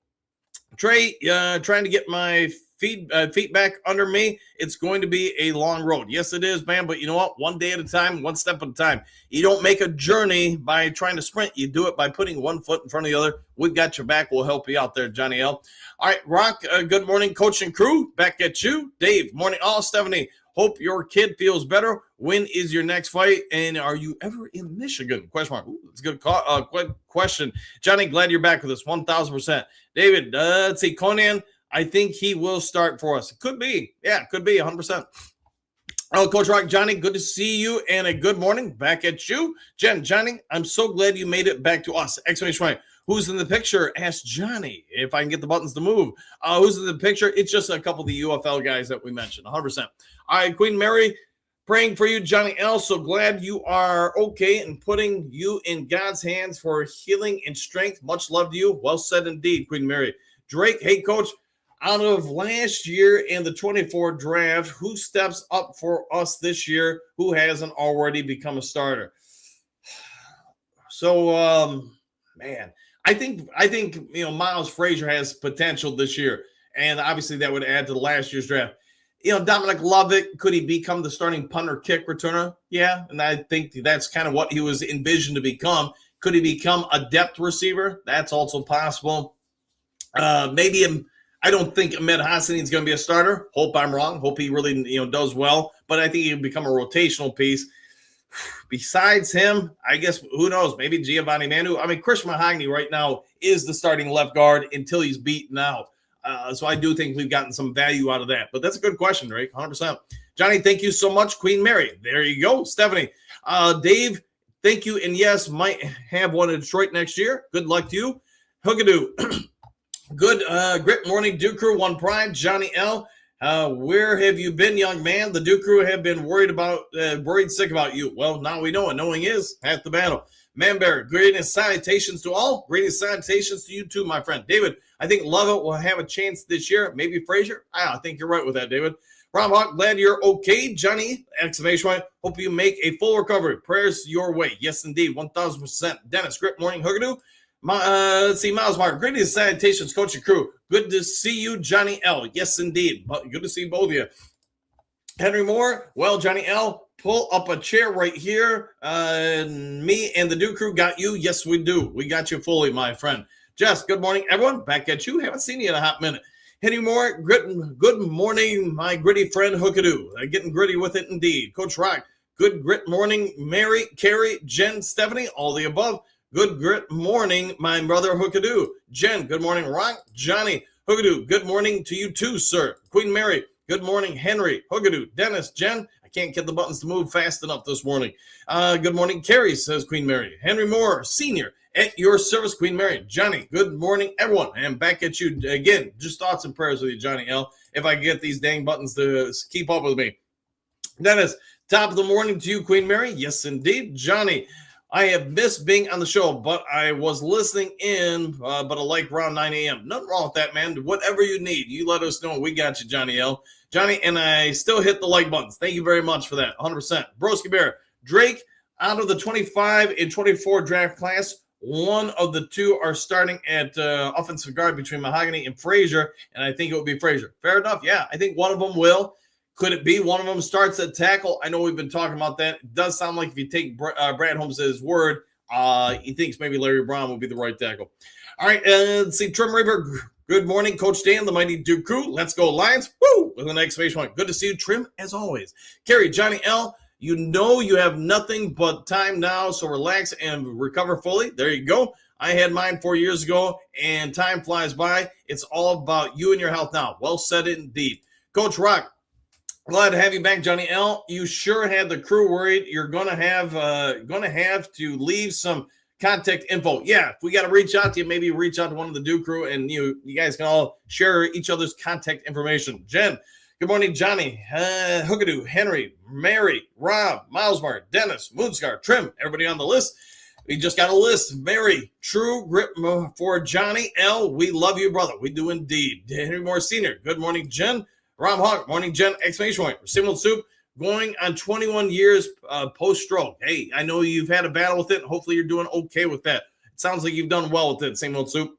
Trey, trying to get my feet back under me. It's going to be a long road. Yes, it is, man. But you know what? One day at a time, one step at a time. You don't make a journey by trying to sprint. You do it by putting one foot in front of the other. We've got your back. We'll help you out there, Johnny L. All right, Rock, good morning, coach and crew. Back at you. Dave, morning. Oh, Stephanie, hope your kid feels better. When is your next fight? And are you ever in Michigan? Question mark. Ooh, that's a good question. Johnny, glad you're back with us. 1,000%. David, let's see. Conan, I think he will start for us. Could be. Yeah, could be 100%. Oh, Coach Rock, Johnny, good to see you and a good morning. Back at you. Jen, Johnny, I'm so glad you made it back to us. Exclamation point. Who's in the picture? Ask Johnny if I can get the buttons to move. Who's in the picture? It's just a couple of the UFL guys that we mentioned, 100%. All right, Queen Mary, praying for you, Johnny L. So glad you are okay and putting you in God's hands for healing and strength. Much love to you. Well said indeed, Queen Mary. Drake, hey, Coach. Out of last year and the 24 draft, who steps up for us this year who hasn't already become a starter? So, man, I think Miles Frazier has potential this year, and obviously that would add to the last year's draft. Dominic Lovett, could he become the starting punter kick returner? Yeah, and I think that's kind of what he was envisioned to become. Could he become a depth receiver? That's also possible. I don't think Ahmed Hassani is going to be a starter. Hope I'm wrong. Hope he really, does well. But I think he'll become a rotational piece. Besides him, I guess, who knows? Maybe Giovanni Manu. I mean, Christian Mahogany right now is the starting left guard until he's beaten out. So I do think we've gotten some value out of that. But that's a good question, Drake, 100%. Johnny, thank you so much. Queen Mary, there you go. Stephanie. Dave, thank you. And yes, might have one in Detroit next year. Good luck to you. Hookadoo. Good grit morning, Duke Crew, One Pride, Johnny L. Where have you been, young man? The Duke Crew have been worried sick about you. Well, now we know it. Knowing is half the battle. Manbear, greetings, salutations to all. Greetings, salutations to you too, my friend. David, I think Lovett will have a chance this year. Maybe Frazier. I think you're right with that, David. Rom Hawk, glad you're okay. Johnny, exclamation point. Hope you make a full recovery. Prayers your way. Yes, indeed, 1,000%. Dennis, grit morning, Hookadoo. Let's see, Miles Mark. Greetings, salutations, coach and crew. Good to see you, Johnny L. Yes, indeed. Good to see both of you. Henry Moore. Well, Johnny L., pull up a chair right here. Me and the Duke Crew got you. Yes, we do. We got you fully, my friend. Jess, good morning, everyone. Back at you. Haven't seen you in a hot minute. Henry Moore, good morning, my gritty friend Hookadoo. Getting gritty with it indeed. Coach Rock, good grit morning. Mary, Carrie, Jen, Stephanie, all the above. Good grit morning, my brother Hookadoo. Jen, good morning, Rock. Johnny, Hookadoo, good morning to you too, sir. Queen Mary, good morning, Henry, Hookadoo. Dennis, Jen, I can't get the buttons to move fast enough this morning. Good morning, Carrie, says Queen Mary. Henry Moore, Sr., at your service, Queen Mary. Johnny, good morning, everyone. And back at you again. Just thoughts and prayers with you, Johnny L. If I can get these dang buttons to keep up with me. Dennis, top of the morning to you, Queen Mary. Yes, indeed. Johnny, I have missed being on the show, but I was listening in, but I like around 9 a.m. Nothing wrong with that, man. Whatever you need, you let us know. We got you, Johnny L. Johnny, and I still hit the like buttons. Thank you very much for that, 100%. Broski Bear, Drake, out of the 25 and 24 draft class, one of the two are starting at offensive guard between Mahogany and Frazier, and I think it will be Frazier. Fair enough, yeah. I think one of them will. Could it be one of them starts at tackle? I know we've been talking about that. It does sound like if you take Brad Holmes at his word, he thinks maybe Larry Brown will be the right tackle. All right, let's see. Trim Reaper, good morning. Coach Dan, the mighty Duke crew. Let's go, Lions. Woo! With an exclamation point. Good to see you, Trim, as always. Kerry, Johnny L., you know you have nothing but time now, so relax and recover fully. There you go. I had mine 4 years ago, and time flies by. It's all about you and your health now. Well said indeed. Coach Rock, glad to have you back, Johnny L. You sure had the crew worried. You're gonna have to leave some contact info. Yeah, if we got to reach out to you, maybe reach out to one of the Duke crew, and you guys can all share each other's contact information. Jen, good morning, Johnny, Hookadoo, Henry, Mary, Rob, Milesmar, Dennis, Moonscar, Trim, everybody on the list. We just got a list. Mary, True Grip for Johnny L. We love you, brother. We do indeed. Henry Moore Sr., good morning, Jen. Rob Hawk, morning, Jen, exclamation point. Simple Soup, going on 21 years post-stroke. Hey, I know you've had a battle with it. Hopefully you're doing okay with that. It sounds like you've done well with it, same old Soup.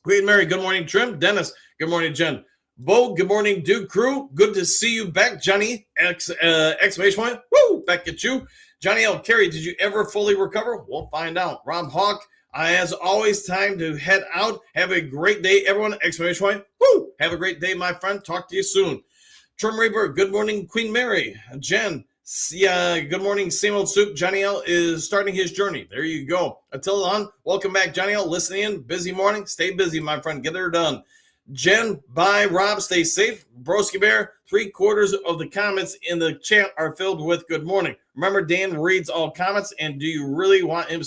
Queen Mary, good morning, Trim. Dennis, good morning, Jen. Bo, good morning, Duke crew. Good to see you back, Johnny, exclamation point. Woo, back at you. Johnny L. Kerry, did you ever fully recover? We'll find out. Rob Hawk, as always, time to head out. Have a great day, everyone, exclamation point. Woo, have a great day, my friend. Talk to you soon. Trim Reaper, good morning, Queen Mary. Jen, good morning, same old Soup. Johnny L. is starting his journey. There you go. Until then, welcome back, Johnny L. Listening in. Busy morning. Stay busy, my friend. Get her done. Jen, bye, Rob. Stay safe. Broski Bear, 3/4 of the comments in the chat are filled with good morning. Remember, Dan reads all comments, and do you really want him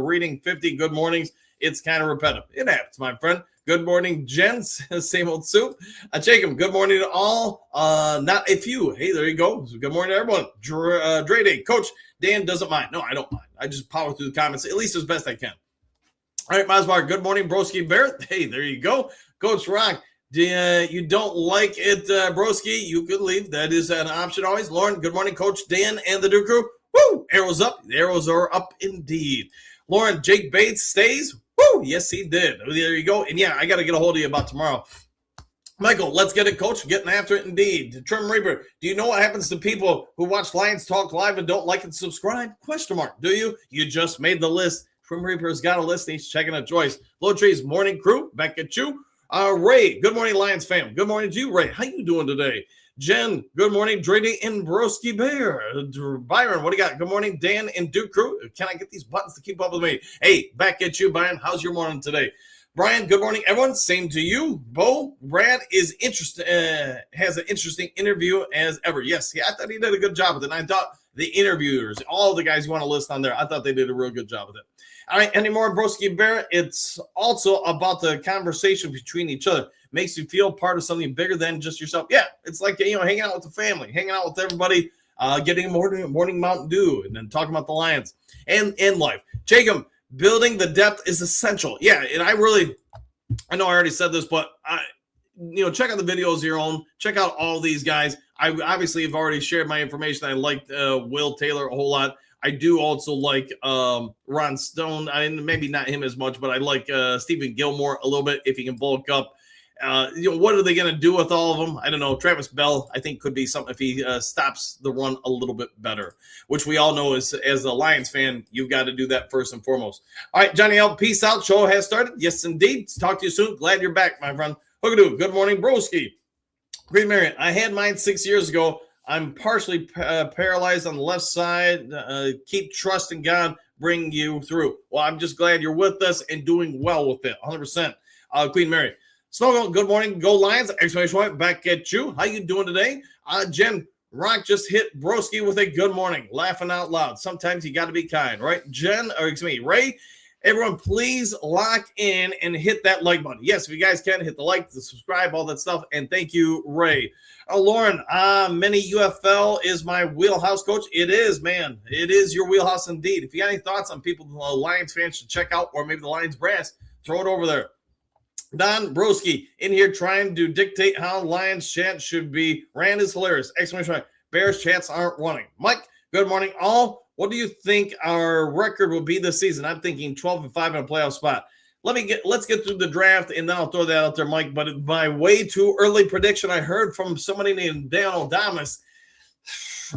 reading 50 good mornings? It's kind of repetitive. It happens, my friend. Good morning, Jen. Same old Soup. Jacob, good morning to all. Not a few. Hey, there you go. Good morning to everyone. Dre Day. Coach, Dan doesn't mind. No, I don't mind. I just power through the comments, at least as best I can. All right, Masbar, good morning, Broski Bear. Hey, there you go. Coach Rock, you don't like it, Broski? You could leave. That is an option always. Lauren, good morning, Coach Dan and the Duke crew. Woo! Arrows up. The arrows are up indeed. Lauren, Jake Bates stays. Woo! Yes, he did. There you go. And yeah, I got to get a hold of you about tomorrow. Michael, let's get it, Coach. Getting after it indeed. Trim Reaper, do you know what happens to people who watch Lions Talk Live and don't like and subscribe? Question mark. Do you? You just made the list. Trim Reaper's got a list. He's checking a choice. Low Trees, morning crew. Back at you. Ray, good morning, Lions fam. Good morning to you, Ray. How you doing today? Jen, good morning, Drady and Broski Bear. Byron, what do you got? Good morning, Dan and Duke crew. Can I get these buttons to keep up with me? Hey, back at you, Byron. How's your morning today? Brian, good morning, everyone. Same to you. Bo, Brad is has an interesting interview as ever. Yes, I thought he did a good job with it. And I thought the interviewers, all the guys you want to list on there, I thought they did a real good job with it. All right, any more Broski Bear? It's also about the conversation between each other. Makes you feel part of something bigger than just yourself. Yeah, it's like, hanging out with the family, hanging out with everybody, getting a morning Mountain Dew, and then talking about the Lions and in life. Jacob, building the depth is essential. Yeah, and I know I already said this, but check out the videos of your own. Check out all these guys. I obviously have already shared my information. I liked Will Taylor a whole lot. I do also like Ron Stone. Maybe not him as much, but I like Stephen Gilmore a little bit if he can bulk up. What are they going to do with all of them? I don't know. Travis Bell, I think, could be something if he stops the run a little bit better, which we all know is, as a Lions fan, you've got to do that first and foremost. All right, Johnny L., peace out. Show has started. Yes, indeed. Talk to you soon. Glad you're back, my friend. Hookadoo, good morning, broski. Green Marion, I had mine 6 years ago. I'm partially paralyzed on the left side. Keep trusting God, bring you through. Well, I'm just glad you're with us and doing well with it, 100%. Queen Mary. Snowball, good morning. Go Lions. Exclamation point. Back at you. How you doing today? Jen, Rock just hit Broski with a good morning. Laughing out loud. Sometimes you got to be kind, right? Ray, everyone, please lock in and hit that like button. Yes, if you guys can, hit the like, the subscribe, all that stuff. And thank you, Ray. Lauren, mini UFL is my wheelhouse, Coach. It is, man. It is your wheelhouse indeed. If you got any thoughts on people the Lions fans should check out, or maybe the Lions brass, throw it over there. Don Broski in here trying to dictate how Lions chant should be. Rand is hilarious. Exclamation point. Bears chants aren't running. Mike, good morning, all. What do you think our record will be this season? I'm thinking 12-5 in a playoff spot. let's get through the draft, and then I'll throw that out there, Mike. But my way too early prediction, I heard from somebody named Dan O'Damas.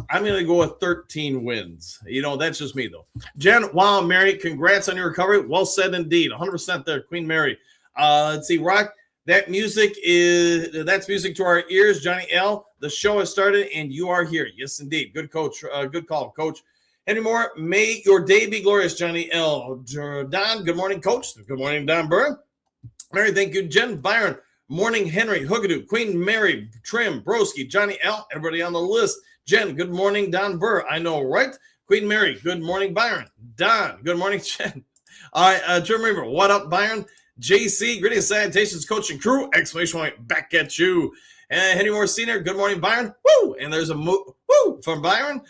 I'm going to go with 13 wins. That's just me, though. Jen, wow, Mary, congrats on your recovery. Well said indeed. 100% there, Queen Mary. Let's see, Rock, that's music to our ears. Johnny L., the show has started, and you are here. Yes, indeed. Good coach. Good call, Coach. Any more? May your day be glorious, Johnny L. Don, good morning, Coach. Good morning, Don Burr. Mary, thank you. Jen, Byron, morning, Henry, Hookadoo, Queen Mary, Trim, Broski, Johnny L., everybody on the list. Jen, good morning, Don Burr. I know, right? Queen Mary, good morning, Byron. Don, good morning, Jen. All right, Trim Reaver, what up, Byron? JC, greetings, salutations, coach and crew. Exclamation point, back at you. And Henry Moore Sr., good morning, Byron. Woo! And there's a woo from Byron.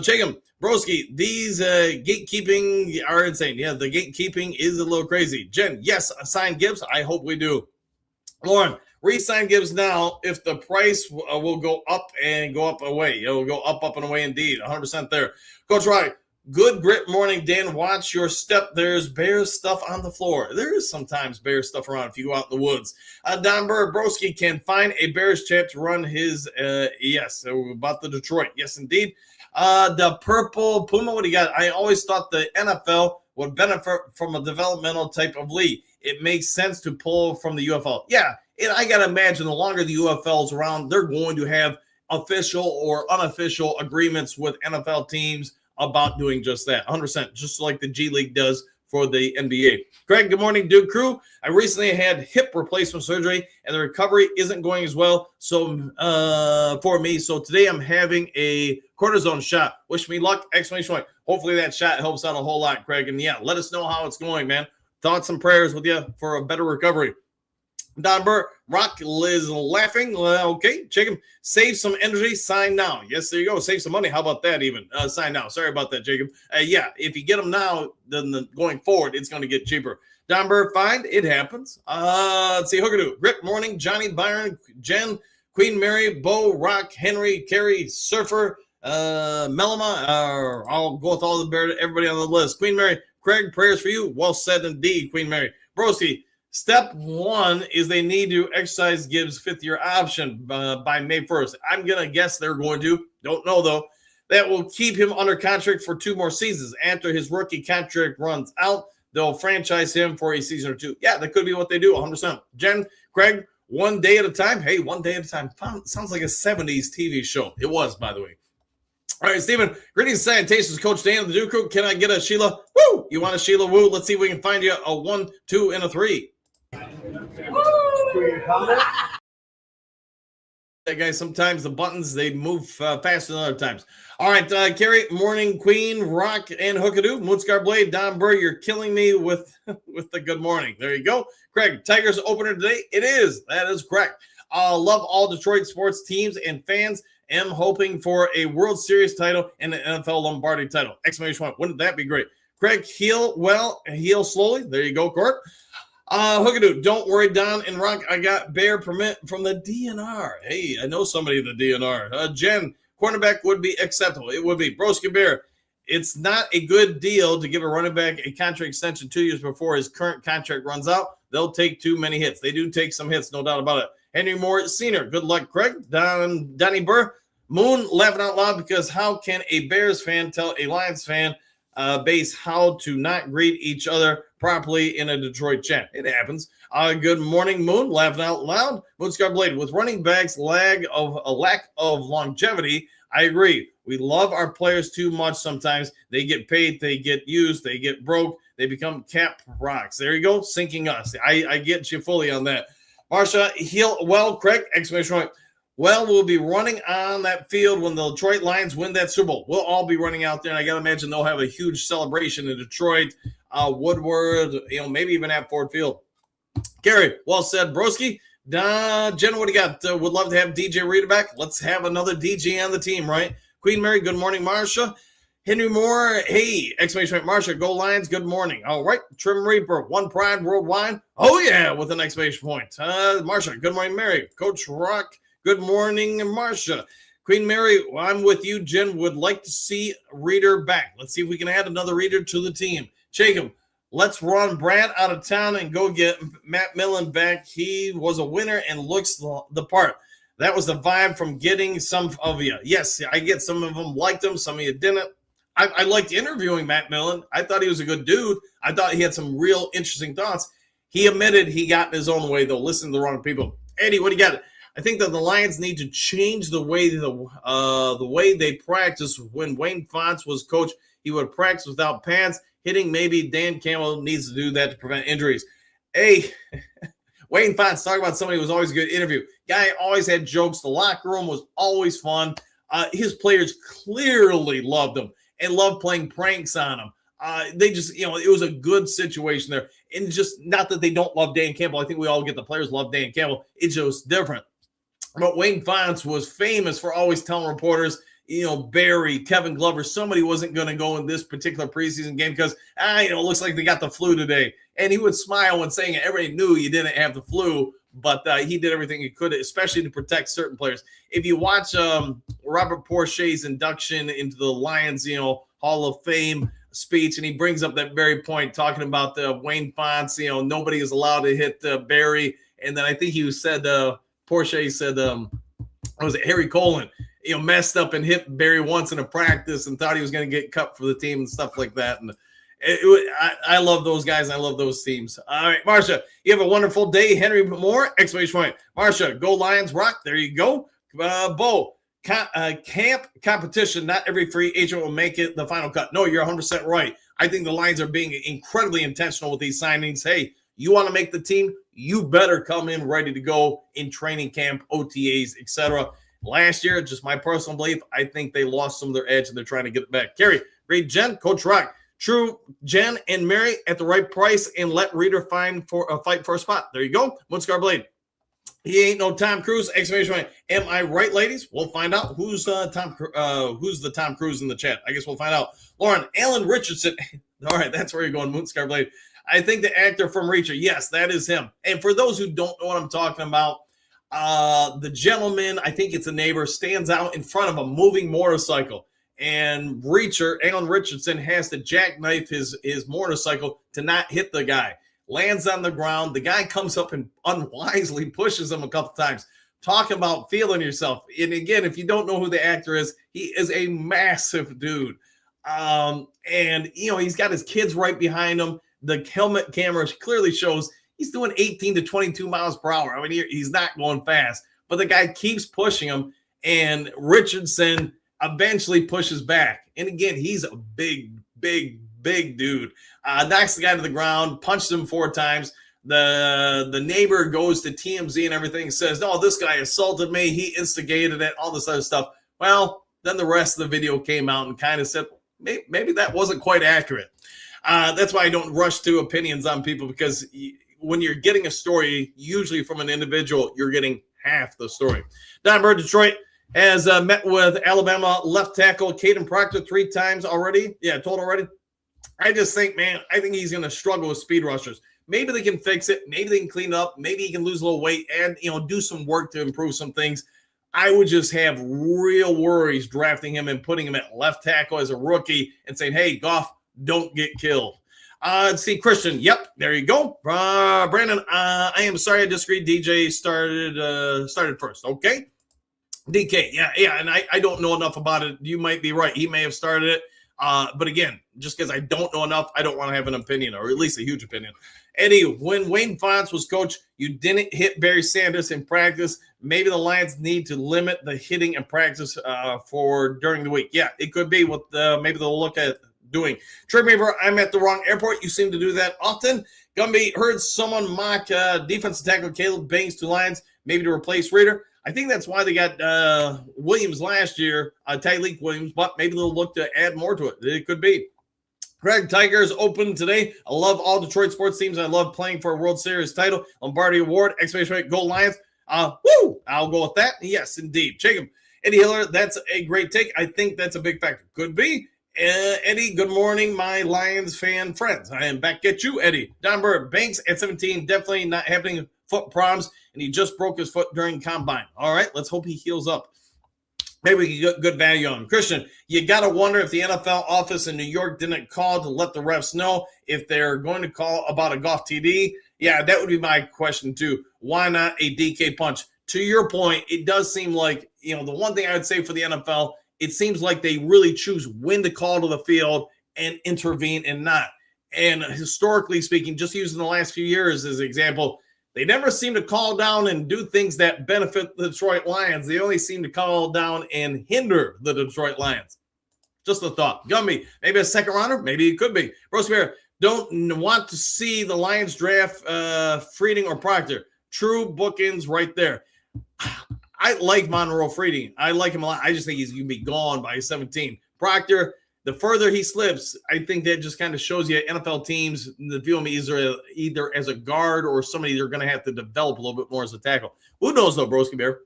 Jacob, Broski, these gatekeeping are insane. Yeah, the gatekeeping is a little crazy. Jen, yes, sign Gibbs. I hope we do. Lauren, re-sign Gibbs now if the price will go up and go up away. It will go up and away indeed. 100% there. Coach Roy, good grit morning, Dan. Watch your step. There's Bears stuff on the floor. There is sometimes Bears stuff around if you go out in the woods. Don Burr, Broski can find a Bears champ to run his, yes, about the Detroit. Yes, indeed. The purple Puma, what do you got? I always thought the NFL would benefit from a developmental type of league. It makes sense to pull from the UFL. Yeah, and I got to imagine the longer the UFL is around, they're going to have official or unofficial agreements with NFL teams about doing just that. 100%, just like the G League does for the NBA. Greg, good morning, Duke Crew. I recently had hip replacement surgery, and the recovery isn't going as well for me. So today I'm having a cortisone shot. Wish me luck, exclamation point. Hopefully that shot helps out a whole lot, Craig. And yeah, let us know how it's going, man. Thoughts and prayers with you for a better recovery. Don Burr, Rock is laughing. Okay, Jacob, save some energy, sign now. Yes, there you go. Save some money. How about that even? Sign now. Sorry about that, Jacob. Yeah, if you get them now, then going forward, it's going to get cheaper. Don Burr, fine. It happens. Let's see. Hookadoo, Rip, morning, Johnny, Byron, Jen, Queen Mary, Bo, Rock, Henry, Carrie, Surfer, Melima. I'll go with all the everybody on the list. Queen Mary, Craig, prayers for you. Well said indeed, Queen Mary. Broski, step one is they need to exercise Gibbs' fifth-year option by May 1st. I'm going to guess they're going to. Don't know, though. That will keep him under contract for 2 more seasons. After his rookie contract runs out, they'll franchise him for a season or 2. Yeah, that could be what they do, 100%. Jen, Craig, one day at a time. Hey, one day at a time. Sounds like a 70s TV show. It was, by the way. All right, Stephen, greetings, salutations, Coach Dan of the Duke Crew. Can I get a Sheila? Woo! You want a Sheila? Woo? Let's see if we can find you a 1, 2, and a 3. Hey guys, sometimes the buttons, they move faster than other times. All right, Carrie, morning, Queen, Rock, and Hookadoo, Moonscar Blade, Don Burr, you're killing me with the good morning. There you go. Craig, Tigers opener today? It is. That is correct. Love all Detroit sports teams and fans. Am hoping for a World Series title and an NFL Lombardi title. Exclamation point. Wouldn't that be great? Craig, heal slowly. There you go, Court. Hookadoo, don't worry, Don and Rock. I got bear permit from the DNR. Hey, I know somebody in the DNR. Jen, cornerback would be acceptable. It would be. Broski Bear, it's not a good deal to give a running back a contract extension 2 years before his current contract runs out. They'll take too many hits. They do take some hits, no doubt about it. Henry Moore Sr., good luck, Craig. Donnie Burr, Moon laughing out loud because how can a Bears fan tell a Lions fan base how to not greet each other properly in a Detroit chat? It happens. Good morning, Moon, laughing out loud. Moonscar Blade, with running backs, lack of longevity, I agree. We love our players too much sometimes. They get paid, they get used, they get broke, they become cap rocks. There you go, sinking us. I get you fully on that. Marsha, Craig, exclamation point. Well, we'll be running on that field when the Detroit Lions win that Super Bowl. We'll all be running out there, and I got to imagine they'll have a huge celebration in Detroit, Woodward, maybe even at Ford Field. Gary, well said, Broski. Jen, what do you got? Would love to have DJ Reader back. Let's have another DJ on the team, right? Queen Mary, good morning, Marsha. Henry Moore, hey, exclamation point, Marsha, go Lions, good morning. All right, Trim Reaper, One Pride Worldwide. Oh, yeah, with an exclamation point. Marsha, good morning, Mary. Coach Rock, good morning, Marsha. Queen Mary, I'm with you. Jen would like to see Reader back. Let's see if we can add another Reader to the team. Jacob, Let's run Brad out of town and go get Matt Millen back. He was a winner and looks the part. That was the vibe from getting some of you. Yes, I get some of them liked him, some of you didn't. I liked interviewing Matt Millen. I thought he was a good dude. I thought he had some real interesting thoughts. He admitted he got in his own way, though. Listen to the wrong people. Eddie, what do you got? I think that the Lions need to change the way they practice. When Wayne Fontes was coach, he would practice without pads. Hitting, maybe Dan Campbell needs to do that to prevent injuries. Hey, Wayne Fontes, talk about somebody who was always a good interview. Guy always had jokes. The locker room was always fun. His players clearly loved him and loved playing pranks on him. They just, it was a good situation there. And just not that they don't love Dan Campbell. I think we all get the players love Dan Campbell. It's just different. But Wayne Fontes was famous for always telling reporters, Barry, Kevin Glover, somebody wasn't going to go in this particular preseason game because, it looks like they got the flu today. And he would smile when saying it. Everybody knew you didn't have the flu, but he did everything he could, especially to protect certain players. If you watch Robert Porche's induction into the Lions, Hall of Fame speech, and he brings up that very point, talking about Wayne Fontes, nobody is allowed to hit Barry. And then I think he said, Porche said, was it Harry Colin, messed up and hit Barry once in a practice and thought he was going to get cut for the team and stuff like that. And I love those guys. And I love those teams. All right, Marsha, you have a wonderful day. Henry Moore, exclamation point. Marsha, go Lions, rock. There you go. Bo, camp competition. Not every free agent will make it the final cut. No, you're 100% right. I think the Lions are being incredibly intentional with these signings. Hey, you want to make the team? You better come in ready to go in training camp, OTAs, etc. Last year, just my personal belief, I think they lost some of their edge and they're trying to get it back. Kerry, great Jen, Coach Rock. True, Jen and Mary at the right price and let Reader fight for a spot. There you go. Moonscar Blade. He ain't no Tom Cruise. Exclamation point. Am I right, ladies? We'll find out who's the Tom Cruise in the chat. I guess we'll find out. Lauren, Alan Richardson. All right, that's where you're going, Moonscar Blade. I think the actor from Reacher, yes, that is him. And for those who don't know what I'm talking about, the gentleman, I think it's a neighbor, stands out in front of a moving motorcycle. And Reacher, Alan Richardson, has to jackknife his motorcycle to not hit the guy. Lands on the ground. The guy comes up and unwisely pushes him a couple times. Talking about feeling yourself. And again, if you don't know who the actor is, he is a massive dude. And, he's got his kids right behind him. The helmet camera clearly shows he's doing 18 to 22 miles per hour. I mean, he's not going fast, but the guy keeps pushing him, and Richardson eventually pushes back. And again, he's a big dude. Knocks the guy to the ground, punches him 4 times. The neighbor goes to TMZ and everything, says, "No, this guy assaulted me. He instigated it," all this other stuff. Well, then the rest of the video came out and kind of said, maybe that wasn't quite accurate. That's why I don't rush to opinions on people, because when you're getting a story, usually from an individual, you're getting half the story. Don Bird, Detroit, has met with Alabama left tackle Caden Proctor 3 times already. Yeah, told already. I just think, man, I think he's going to struggle with speed rushers. Maybe they can fix it. Maybe they can clean it up. Maybe he can lose a little weight and, do some work to improve some things. I would just have real worries drafting him and putting him at left tackle as a rookie and saying, hey, Goff, don't get killed. Let's see, Christian. Yep, there you go. Brandon, I am sorry I disagree. DJ started first. Okay. DK, yeah, and I don't know enough about it. You might be right. He may have started it. But again, just because I don't know enough, I don't want to have an opinion, or at least a huge opinion. Eddie, when Wayne Fontes was coach, you didn't hit Barry Sanders in practice. Maybe the Lions need to limit the hitting in practice for during the week. Yeah, it could be what maybe they'll look at doing. Trey Maver, I'm at the wrong airport. You seem to do that often. Gumby, heard someone mock defensive tackle Caleb Banks to Lions, maybe to replace Reader. I think that's why they got Williams last year, Tyleek Williams, but maybe they'll look to add more to it. It could be. Greg Tigers open today. I love all Detroit sports teams. I love playing for a World Series title. Lombardi Award, exclamation point, go Lions. Woo! I'll go with that. Yes, indeed. Jacob, Eddie Hiller, that's a great take. I think that's a big factor. Could be. Eddie, good morning, my Lions fan friends. I am back at you, Eddie. Don Bird, Banks at 17, definitely not having foot problems, and he just broke his foot during combine. All right, let's hope he heals up. maybe we can get good value on him. Christian, you got to wonder if the NFL office in New York didn't call to let the refs know if they're going to call about a golf TD. Yeah, that would be my question too. Why not a DK punch? To your point, it does seem like, the one thing I would say for the NFL, it seems like they really choose when to call to the field and intervene and not. And historically speaking, just using the last few years as an example, they never seem to call down and do things that benefit the Detroit Lions. They only seem to call down and hinder the Detroit Lions. Just a thought. Gumby, maybe a second rounder? Maybe it could be. Rosebear, don't want to see the Lions draft Frieding or Proctor. True bookends right there. I like Monroe Frieding. I like him a lot. I just think he's going to be gone by 17. Proctor, the further he slips, I think that just kind of shows you NFL teams that view him either as a guard or somebody they're going to have to develop a little bit more as a tackle. Who knows, though, Broski Bear?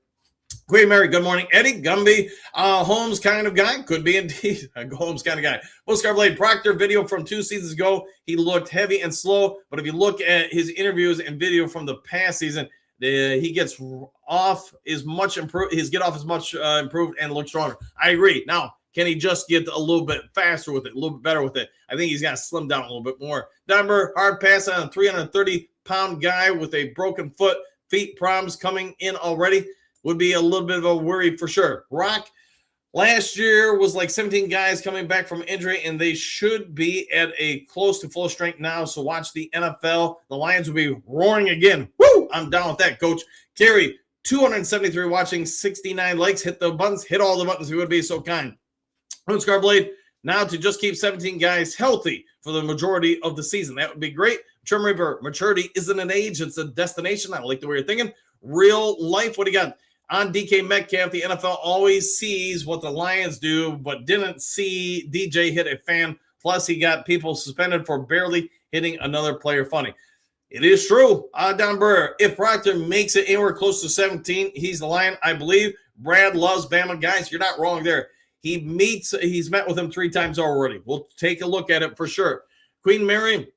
Queen Mary, good morning. Eddie, Gumby, Holmes kind of guy. Could be indeed a Holmes kind of guy. Oscar Blade Proctor video from 2 seasons ago. He looked heavy and slow, but if you look at his interviews and video from the past season, he gets off is much improved. His get off is much improved and looks stronger. I agree. Now, can he just get a little bit faster with it, a little bit better with it? I think he's got to slim down a little bit more. Denver, hard pass on a 330-pound guy with a broken foot, feet problems coming in already would be a little bit of a worry for sure. Rock, last year was like 17 guys coming back from injury, and they should be at a close to full strength now. So watch the NFL. The Lions will be roaring again. Woo! I'm down with that, Coach. Kerry, 273 watching, 69 likes. Hit the buttons. Hit all the buttons. He would be so kind. Scar Blade, now to just keep 17 guys healthy for the majority of the season. That would be great. Trim Reaper, maturity isn't an age, it's a destination. I like the way you're thinking. Real life, what do you got? On DK Metcalf, the NFL always sees what the Lions do, but didn't see DJ hit a fan. Plus, he got people suspended for barely hitting another player funny. It is true. Don Burr, if Proctor makes it anywhere close to 17, he's the Lion, I believe. Brad loves Bama. Guys, you're not wrong there. He's met with him 3 times already. We'll take a look at it for sure. Queen Mary,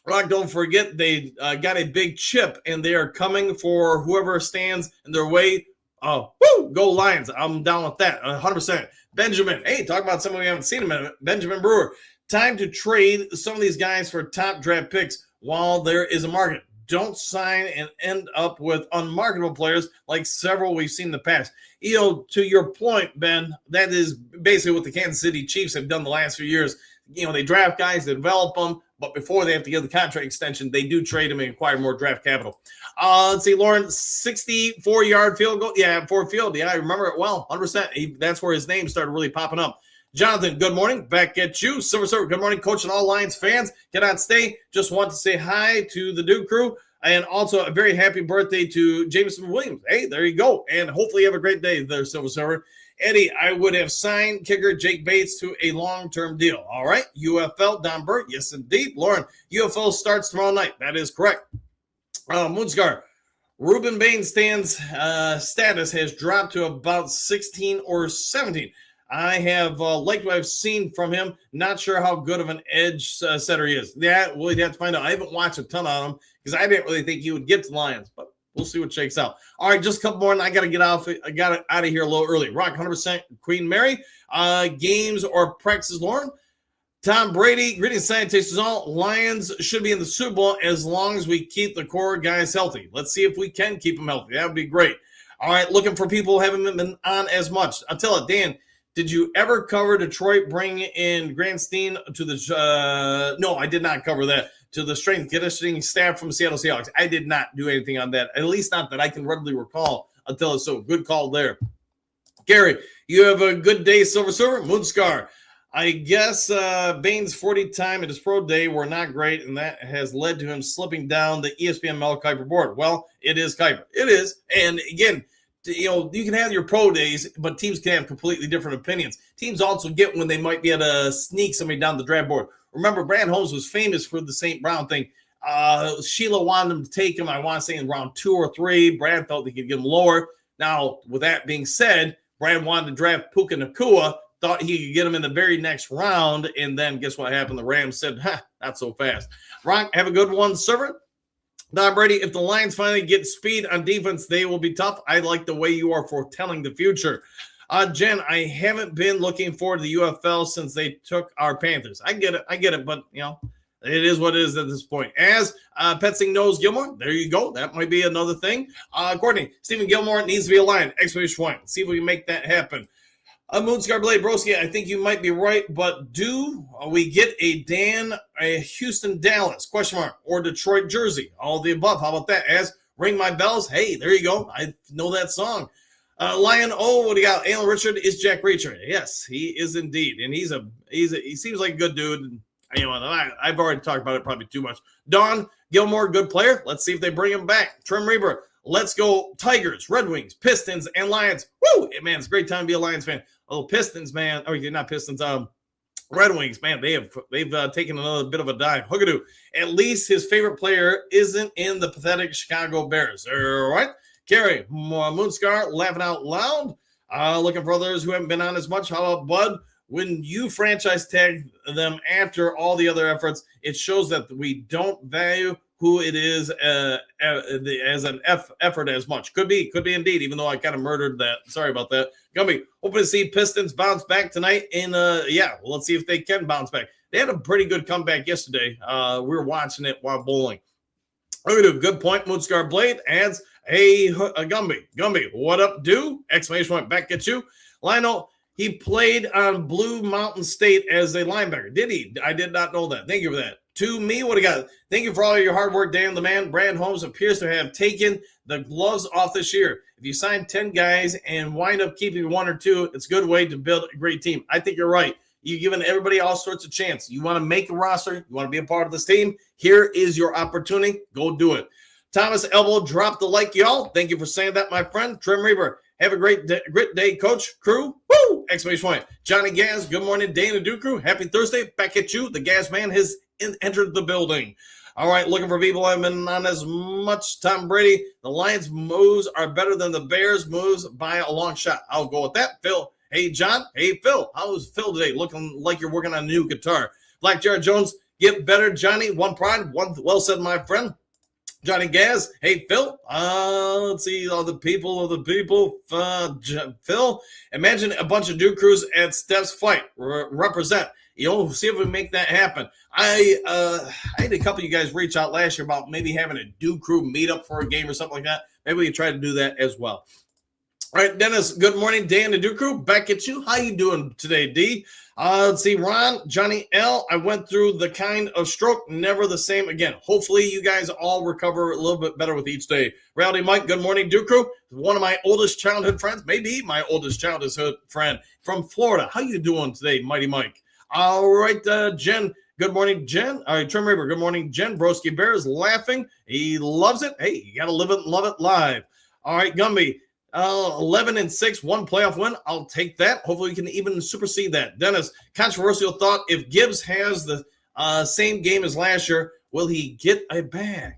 Rock, don't forget they got a big chip, and they are coming for whoever stands in their way. Oh, woo, go Lions. I'm down with that, 100%. Benjamin, hey, talk about someone we haven't seen in a minute. Benjamin Brewer, time to trade some of these guys for top draft picks while there is a market. Don't sign and end up with unmarketable players like several we've seen in the past. To your point, Ben, that is basically what the Kansas City Chiefs have done the last few years. They draft guys, they develop them, but before they have to get the contract extension, they do trade them and acquire more draft capital. Let's see, Lauren, 64-yard field goal. Yeah, Ford Field. Yeah, I remember it well, 100%. That's where his name started really popping up. Jonathan, good morning. Back at you. Silver Server, good morning, Coach and all Lions fans. Cannot stay. Just want to say hi to the Duke crew. And also a very happy birthday to Jameson Williams. Hey, there you go. And hopefully you have a great day there, Silver Server. Eddie, I would have signed kicker Jake Bates to a long-term deal. All right. UFL, Don Burt. Yes, indeed. Lauren, UFL starts tomorrow night. That is correct. Moonscar, Ruben Bain's status has dropped to about 16 or 17. I have liked what I've seen from him. Not sure how good of an edge setter he is. Yeah, we'll have to find out. I haven't watched a ton on him because I didn't really think he would get to the Lions, but we'll see what shakes out. All right, just a couple more, and I got to get out. I got out of here a little early. Rock 100%. Queen Mary, games or practices, Lauren. Tom Brady, greetings, salutations all. Lions should be in the Super Bowl as long as we keep the core guys healthy. Let's see if we can keep them healthy. That would be great. All right, looking for people who haven't been on as much. I'll tell it, Dan. Did you ever cover Detroit bringing in Grant Steen to the no, I did not cover that. To the strength conditioning staff from Seattle Seahawks. I did not do anything on that, at least not that I can readily recall until it's so good call there. Gary, you have a good day, Silver Server. Moonscar, I guess Bain's 40 time at his pro day were not great, and that has led to him slipping down the ESPN Mel Kiper board. Well, it is Kiper. It is. And again, you can have your pro days, but teams can have completely different opinions. Teams also get when they might be able to sneak somebody down the draft board. Remember, Brad Holmes was famous for the St. Brown thing. Sheila wanted him to take him, I want to say, in round 2 or 3. Brad felt he could get him lower. Now, with that being said, Brad wanted to draft Puka Nacua, thought he could get him in the very next round, and then guess what happened? The Rams said, not so fast. Rock, have a good one, servant. Don Brady, if the Lions finally get speed on defense, they will be tough. I like the way you are foretelling the future. Jen, I haven't been looking forward to the UFL since they took our Panthers. I get it, but it is what it is at this point. As Petsing knows Gilmore, there you go. That might be another thing. Courtney, Stephen Gilmore needs to be aligned. Exclamation point. See if we can make that happen. Moonscar Blade Broski, I think you might be right, but do we get a Houston Dallas question mark or Detroit Jersey? All of the above. How about that? As Ring My Bells. Hey, there you go. I know that song. Lion, what do you got? Alan Richard is Jack Reacher. Yes, he is indeed, and he seems like a good dude. I've already talked about it probably too much. Don Gilmore, good player. Let's see if they bring him back. Trim Reaper, let's go Tigers, Red Wings, Pistons, and Lions. Woo! Man, it's a great time to be a Lions fan. Oh, Pistons, man. Oh, you're not Pistons. Red Wings, man. They've taken another bit of a dive. Hookadoo. At least his favorite player isn't in the pathetic Chicago Bears. All right. Carrie, Moonscar, laughing out loud. Looking for others who haven't been on as much. How about Bud? When you franchise tag them after all the other efforts, it shows that we don't value who it is as an effort as much. Could be indeed, even though I kind of murdered that. Sorry about that. Gumby, hoping to see Pistons bounce back tonight. Let's see if they can bounce back. They had a pretty good comeback yesterday. We were watching it while bowling. Good point. Moonscar Blade adds, hey, Gumby, what up, do? Exclamation point back at you. Lionel, he played on Blue Mountain State as a linebacker. Did he? I did not know that. Thank you for that. To me, what do you got? Thank you for all your hard work, Dan the man. Brad Holmes appears to have taken the gloves off this year. If you sign 10 guys and wind up keeping one or two, it's a good way to build a great team. I think you're right. You've given everybody all sorts of chance. You want to make a roster. You want to be a part of this team. Here is your opportunity. Go do it. Thomas Elbow, drop the like, y'all. Thank you for saying that, my friend. Trim Reaper, have a great day, coach. Crew, woo! Exclamation point. Johnny Gaz, good morning. Dana Duke Crew, happy Thursday. Back at you. The Gas Man has entered the building. All right, looking for people I've been on as much. Tom Brady, the Lions moves are better than the Bears moves by a long shot. I'll go with that. Phil, hey, John. Hey, Phil. How's Phil today? Looking like you're working on a new guitar. Black Jared Jones, get better, Johnny. One pride. One well said, my friend. Johnny Gaz, hey, Phil. Let's see, all the people. Phil, imagine a bunch of Duke crews at Steph's fight. Represent. See if we make that happen. I had a couple of you guys reach out last year about maybe having a Duke crew meet up for a game or something like that. Maybe we can try to do that as well. All right, Dennis, good morning. Dan, the Duke crew, back at you. How you doing today, D? Let's see, Ron, Johnny L. I went through the kind of stroke, never the same again. Hopefully you guys all recover a little bit better with each day. Reality Mike, good morning, Duke crew. One of my oldest childhood friends, maybe my oldest childhood friend from Florida. How you doing today, Mighty Mike? All right, Jen. Good morning, Jen. All right, Trim Reaper. Good morning, Jen. Broski Bear is laughing. He loves it. Hey, you got to live it and love it live. All right, Gumby. 11-6, one playoff win. I'll take that. Hopefully we can even supersede that. Dennis, controversial thought. If Gibbs has the same game as last year, will he get a bag?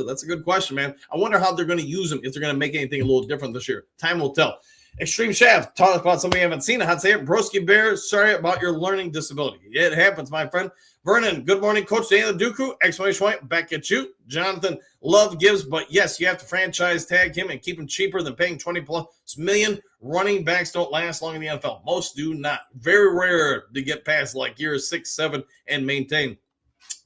That's a good question, man. I wonder how they're going to use him, if they're going to make anything a little different this year. Time will tell. Extreme Shaft, talk about something you haven't seen. I'd say it. Broski Bear, sorry about your learning disability. It happens, my friend. Vernon, good morning, Coach Daniel Dooku. Exclamation point, back at you. Jonathan, love Gibbs, but yes, you have to franchise tag him and keep him cheaper than paying $20+ million. Running backs don't last long in the NFL. Most do not. Very rare to get past like years 6, 7 and maintain.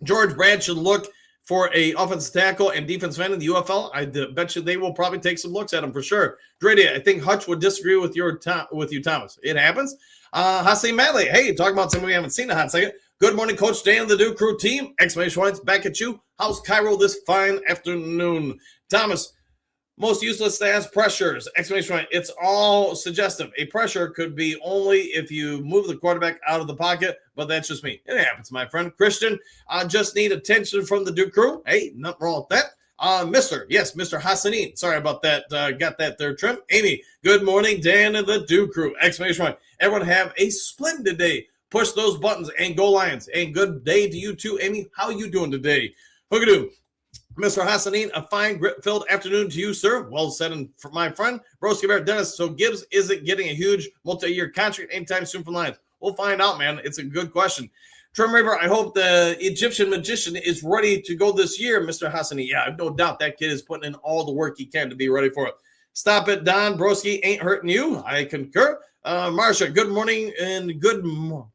George Brad should look for a offensive tackle and defensive end in the UFL. I bet you they will probably take some looks at him for sure. Drady, I think Hutch would disagree with you, Thomas. It happens. Hasim Madley, hey, talking about something we haven't seen in a hot second. Good morning, Coach Dan, the Duke Crew team. Exclamation points, back at you. How's Cairo this fine afternoon? Thomas, most useless stats, pressures. Exclamation point, it's all suggestive. A pressure could be only if you move the quarterback out of the pocket, but that's just me. It happens, my friend. Christian, I just need attention from the Duke Crew. Hey, nothing wrong with that. Mr. Hassanin. Sorry about that. Got that there, Trim. Amy, good morning, Dan and the Duke Crew. Exclamation point. Everyone have a splendid day. Push those buttons and go Lions. And good day to you too, Amy. How you doing today? Hookadoo. Mr. Hassanin, a fine grit-filled afternoon to you, sir. Well said, and for my friend, Broski Bear Dennis. So Gibbs isn't getting a huge multi-year contract anytime soon from Lions. We'll find out, man. It's a good question. Trim River, I hope the Egyptian magician is ready to go this year, Mr. Hassanin. Yeah, I have no doubt that kid is putting in all the work he can to be ready for it. Stop it, Don. Broski ain't hurting you. I concur. Marsha, good morning and good morning,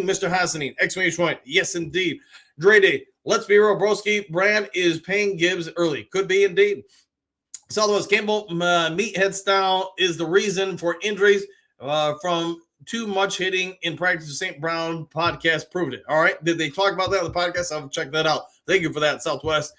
Mr. Hassanin! Exclamation point. Yes, indeed. Dre Day, let's be real, broski. Brad is paying Gibbs early. Could be indeed. Southwest Campbell, meathead style is the reason for injuries from too much hitting in practice. St. Brown podcast proved it. All right. Did they talk about that on the podcast? I'll check that out. Thank you for that, Southwest.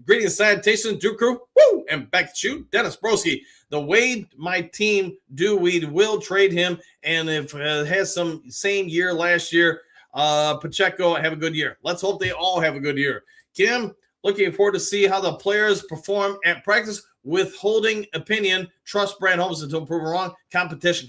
Greetings, salutations, Duke Crew. Woo! And back to you, Dennis Broski. The way my team do, we will trade him. And if it has some same year last year, Pacheco have a good year. Let's hope they all have a good year. Kim, looking forward to see how the players perform at practice. Withholding opinion. Trust Brad Holmes until proven wrong. Competition.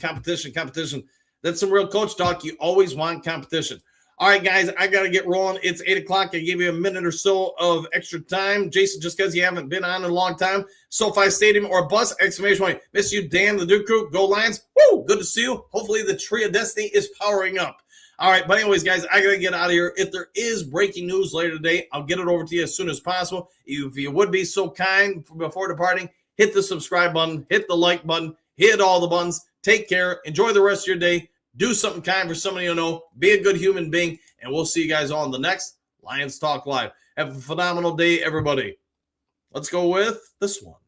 That's some real coach talk. You always want competition. All right, guys, I got to get rolling. It's 8 o'clock. I gave you a minute or so of extra time. Jason, just because you haven't been on in a long time. SoFi Stadium or bus, exclamation point. Miss you, Dan, the Duke Crew. Go Lions. Woo, good to see you. Hopefully the Tree of Destiny is powering up. All right, but anyways, guys, I got to get out of here. If there is breaking news later today, I'll get it over to you as soon as possible. If you would be so kind before departing, hit the subscribe button, hit the like button, hit all the buttons. Take care. Enjoy the rest of your day. Do something kind for somebody you know. Be a good human being, and we'll see you guys on the next Lions Talk Live. Have a phenomenal day, everybody. Let's go with this one.